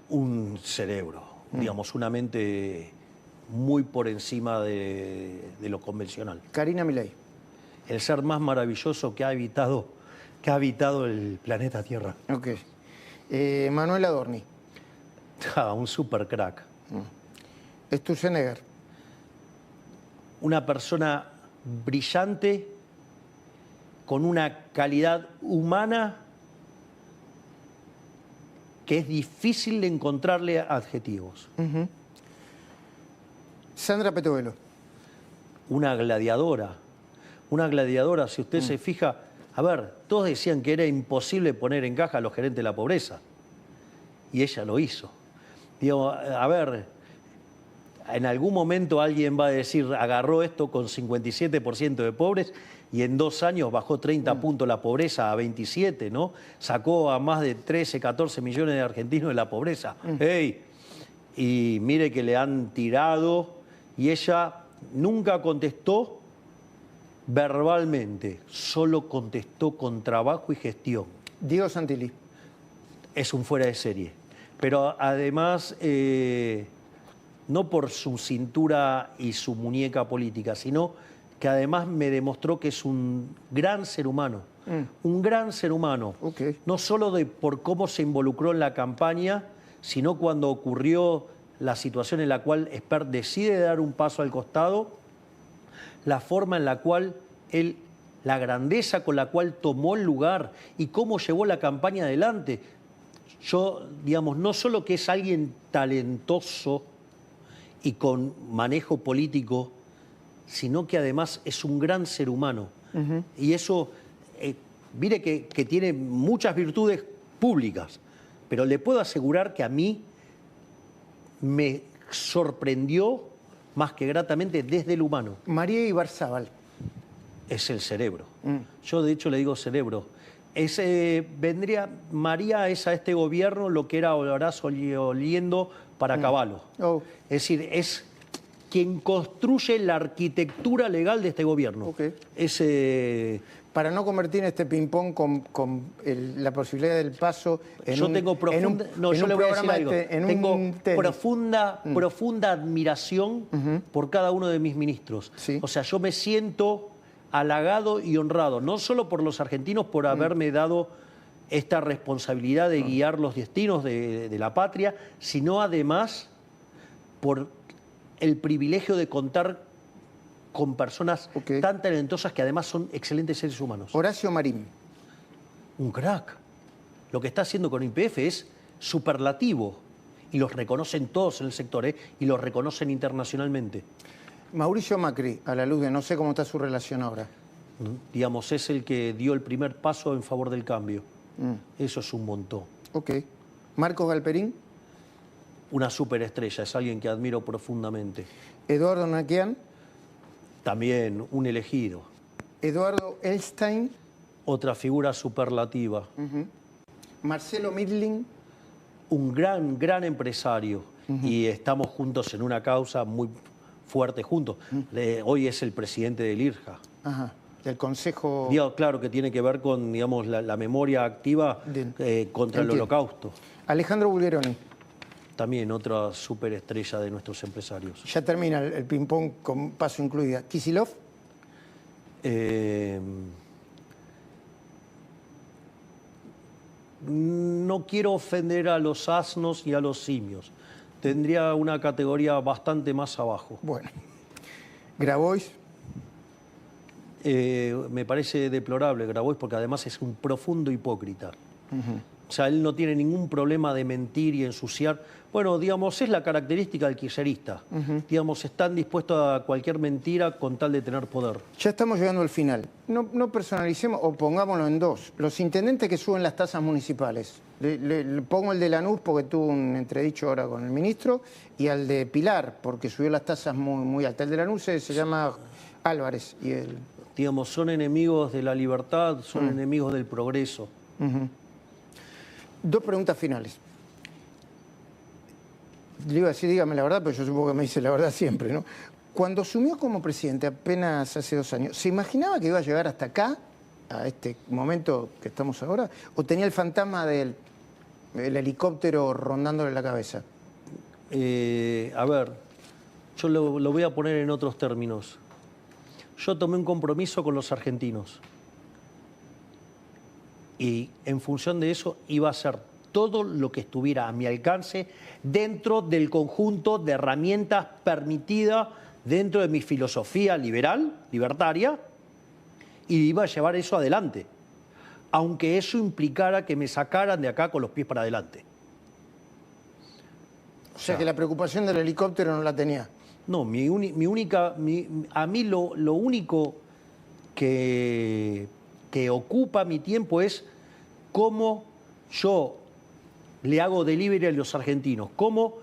Un cerebro, digamos, una mente muy por encima de lo convencional. Karina Milei. El ser más maravilloso que ha habitado el planeta Tierra. Ok. Manuel Adorni. Un super crack. Sturzenegger. Una persona brillante, con una calidad humana que es difícil de encontrarle adjetivos. Sandra Petovelo. Una gladiadora, si usted se fija, a ver, todos decían que era imposible poner en caja a los gerentes de la pobreza, y ella lo hizo. Digo, a ver, en algún momento alguien va a decir, agarró esto con 57% de pobres y en 2 años bajó 30 puntos la pobreza a 27, ¿no? Sacó a más de 13, 14 millones de argentinos de la pobreza. ¡Ey! Y mire que le han tirado y ella nunca contestó verbalmente, solo contestó con trabajo y gestión. Diego Santilli. Es un fuera de serie. Pero además, no por su cintura y su muñeca política, sino que además me demostró que es un gran ser humano. Un gran ser humano. Okay. No solo por cómo se involucró en la campaña, sino cuando ocurrió la situación en la cual Espert decide dar un paso al costado, la forma en la cual él, la grandeza con la cual tomó el lugar y cómo llevó la campaña adelante. Yo, digamos, no solo que es alguien talentoso y con manejo político, sino que además es un gran ser humano. Y eso, mire que tiene muchas virtudes públicas, pero le puedo asegurar que a mí me sorprendió más que gratamente desde el humano. María Ibarzábal. Es el cerebro. Yo de hecho le digo cerebro. María es a este gobierno lo que era Horacio oliendo para Cavallo. Es decir, es quien construye la arquitectura legal de este gobierno. Okay. Para no convertir este ping-pong con la posibilidad del paso en yo tengo profunda, yo le voy a decir algo. Tengo profunda admiración por cada uno de mis ministros. Sí. O sea, yo me siento halagado y honrado, no solo por los argentinos por haberme dado esta responsabilidad de guiar los destinos de la patria, sino además por el privilegio de contar con personas tan talentosas que además son excelentes seres humanos. Horacio Marín. Un crack. Lo que está haciendo con YPF es superlativo y los reconocen todos en el sector y los reconocen internacionalmente. Mauricio Macri, a la luz de no sé cómo está su relación ahora. Digamos, es el que dio el primer paso en favor del cambio. Eso es un montón. Ok. Marcos Galperín. Una superestrella, es alguien que admiro profundamente. Eduardo Naquian. También un elegido. Eduardo Elstein. Otra figura superlativa. Marcelo Midling. Un gran empresario. Y estamos juntos en una causa muy fuerte juntos. Hoy es el presidente del IRJA. Del Consejo... Claro, que tiene que ver con, digamos, la memoria activa contra el Holocausto. Alejandro Bulgeroni. También otra superestrella de nuestros empresarios. Ya termina el ping-pong con paso incluida. ¿Kicillof? No quiero ofender a los asnos y a los simios. Tendría una categoría bastante más abajo. Bueno. ¿Grabois? Me parece deplorable Grabois porque además es un profundo hipócrita. O sea, él no tiene ningún problema de mentir y ensuciar. Bueno, digamos, es la característica del kirchnerista. Digamos, están dispuestos a cualquier mentira con tal de tener poder. Ya estamos llegando al final. No personalicemos, o pongámoslo en dos. Los intendentes que suben las tasas municipales. Le pongo el de Lanús porque tuvo un entredicho ahora con el ministro, y al de Pilar, porque subió las tasas muy altas. El de Lanús se llama Álvarez. Y el... Digamos, son enemigos de la libertad, son enemigos del progreso. Dos preguntas finales. Le iba a decir, dígame la verdad, pero yo supongo que me dice la verdad siempre, ¿no? Cuando asumió como presidente apenas hace 2 años, ¿se imaginaba que iba a llegar hasta acá, a este momento que estamos ahora? ¿O tenía el fantasma del helicóptero rondándole la cabeza? A ver, yo lo voy a poner en otros términos. Yo tomé un compromiso con los argentinos. Y en función de eso iba a hacer todo lo que estuviera a mi alcance dentro del conjunto de herramientas permitidas dentro de mi filosofía liberal, libertaria, y iba a llevar eso adelante, aunque eso implicara que me sacaran de acá con los pies para adelante. O sea que la preocupación del helicóptero no la tenía. No, a mí lo único que ocupa mi tiempo es cómo yo le hago delivery a los argentinos, cómo,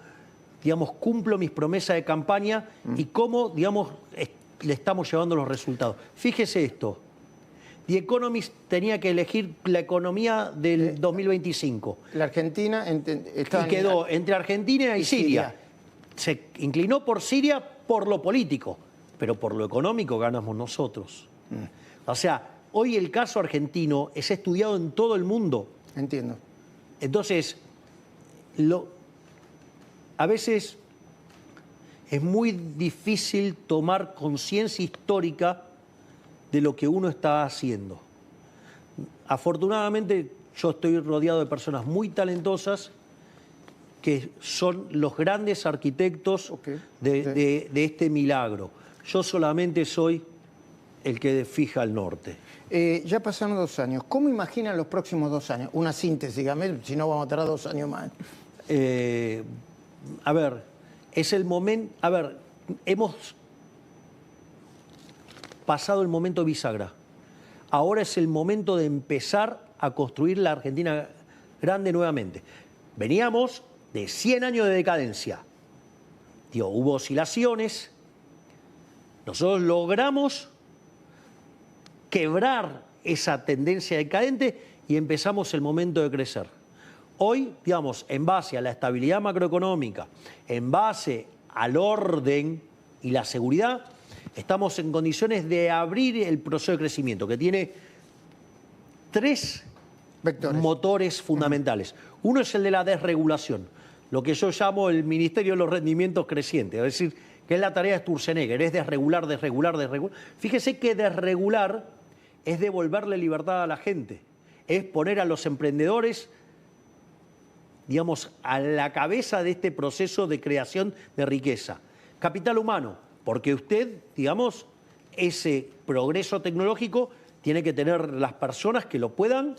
digamos, cumplo mis promesas de campaña y cómo, digamos, le estamos llevando los resultados. Fíjese esto, The Economist tenía que elegir la economía del 2025. La Argentina y quedó entre Argentina y Siria. Se inclinó por Siria por lo político, pero por lo económico ganamos nosotros. O sea, hoy el caso argentino es estudiado en todo el mundo. Entiendo. Entonces, a veces es muy difícil tomar conciencia histórica de lo que uno está haciendo. Afortunadamente, yo estoy rodeado de personas muy talentosas que son los grandes arquitectos de este milagro. Yo solamente soy el que fija el norte. Ya pasaron 2 años. ¿Cómo imaginan los próximos 2 años? Una síntesis, dígame, si no vamos a tardar 2 años más. A ver, es el momento... A ver, hemos pasado el momento bisagra. Ahora es el momento de empezar a construir la Argentina grande nuevamente. Veníamos de 100 años de decadencia. Digo, hubo oscilaciones. Nosotros logramos quebrar esa tendencia decadente y empezamos el momento de crecer. Hoy, digamos, en base a la estabilidad macroeconómica, en base al orden y la seguridad, estamos en condiciones de abrir el proceso de crecimiento, que tiene 3 motores fundamentales. Uno es el de la desregulación, lo que yo llamo el Ministerio de los Rendimientos Crecientes, es decir, que es la tarea de Sturzenegger, es desregular, desregular, desregular. Fíjese que desregular es devolverle libertad a la gente, es poner a los emprendedores, digamos, a la cabeza de este proceso de creación de riqueza. Capital humano, porque usted, digamos, ese progreso tecnológico tiene que tener las personas que lo puedan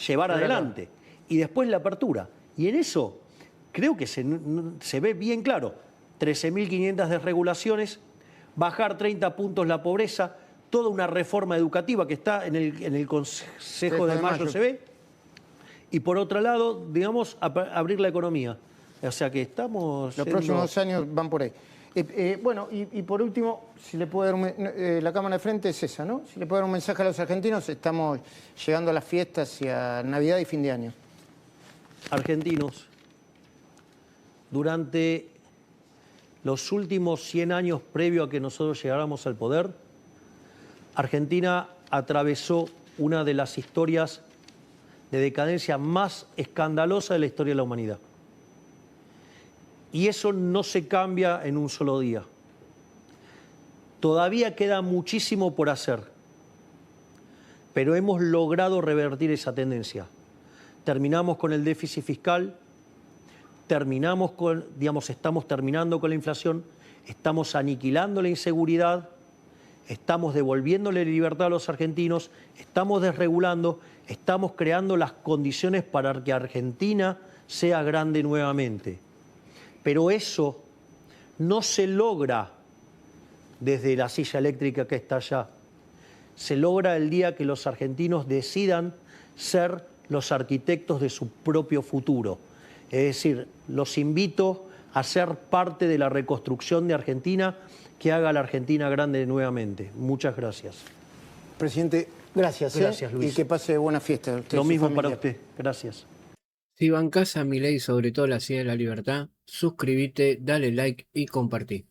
llevar adelante. Y después la apertura. Y en eso creo que se ve bien claro. 13.500 desregulaciones, bajar 30 puntos la pobreza, toda una reforma educativa que está en el Consejo de Mayo se ve. Y por otro lado, digamos, abrir la economía. O sea que estamos... Los próximos 2 años van por ahí. Bueno, y por último, si le puedo dar la cámara de frente es esa, ¿no? Si le puedo dar un mensaje a los argentinos, estamos llegando a las fiestas y a Navidad y fin de año. Argentinos, durante los últimos 100 años previo a que nosotros llegáramos al poder, Argentina atravesó una de las historias de decadencia más escandalosa de la historia de la humanidad. Y eso no se cambia en un solo día. Todavía queda muchísimo por hacer, pero hemos logrado revertir esa tendencia. Terminamos con el déficit fiscal, estamos terminando con la inflación, estamos aniquilando la inseguridad, estamos devolviéndole libertad a los argentinos, estamos desregulando, estamos creando las condiciones para que Argentina sea grande nuevamente. Pero eso no se logra desde la silla eléctrica que está allá. Se logra el día que los argentinos decidan ser los arquitectos de su propio futuro. Es decir, los invito a ser parte de la reconstrucción de Argentina que haga a la Argentina grande nuevamente. Muchas gracias. Presidente, gracias. Gracias, Luis. Y que pase buena fiesta. Lo mismo para usted. Gracias. Si bancás a Milei sobre todo la silla de la libertad, suscríbete, dale like y compartí.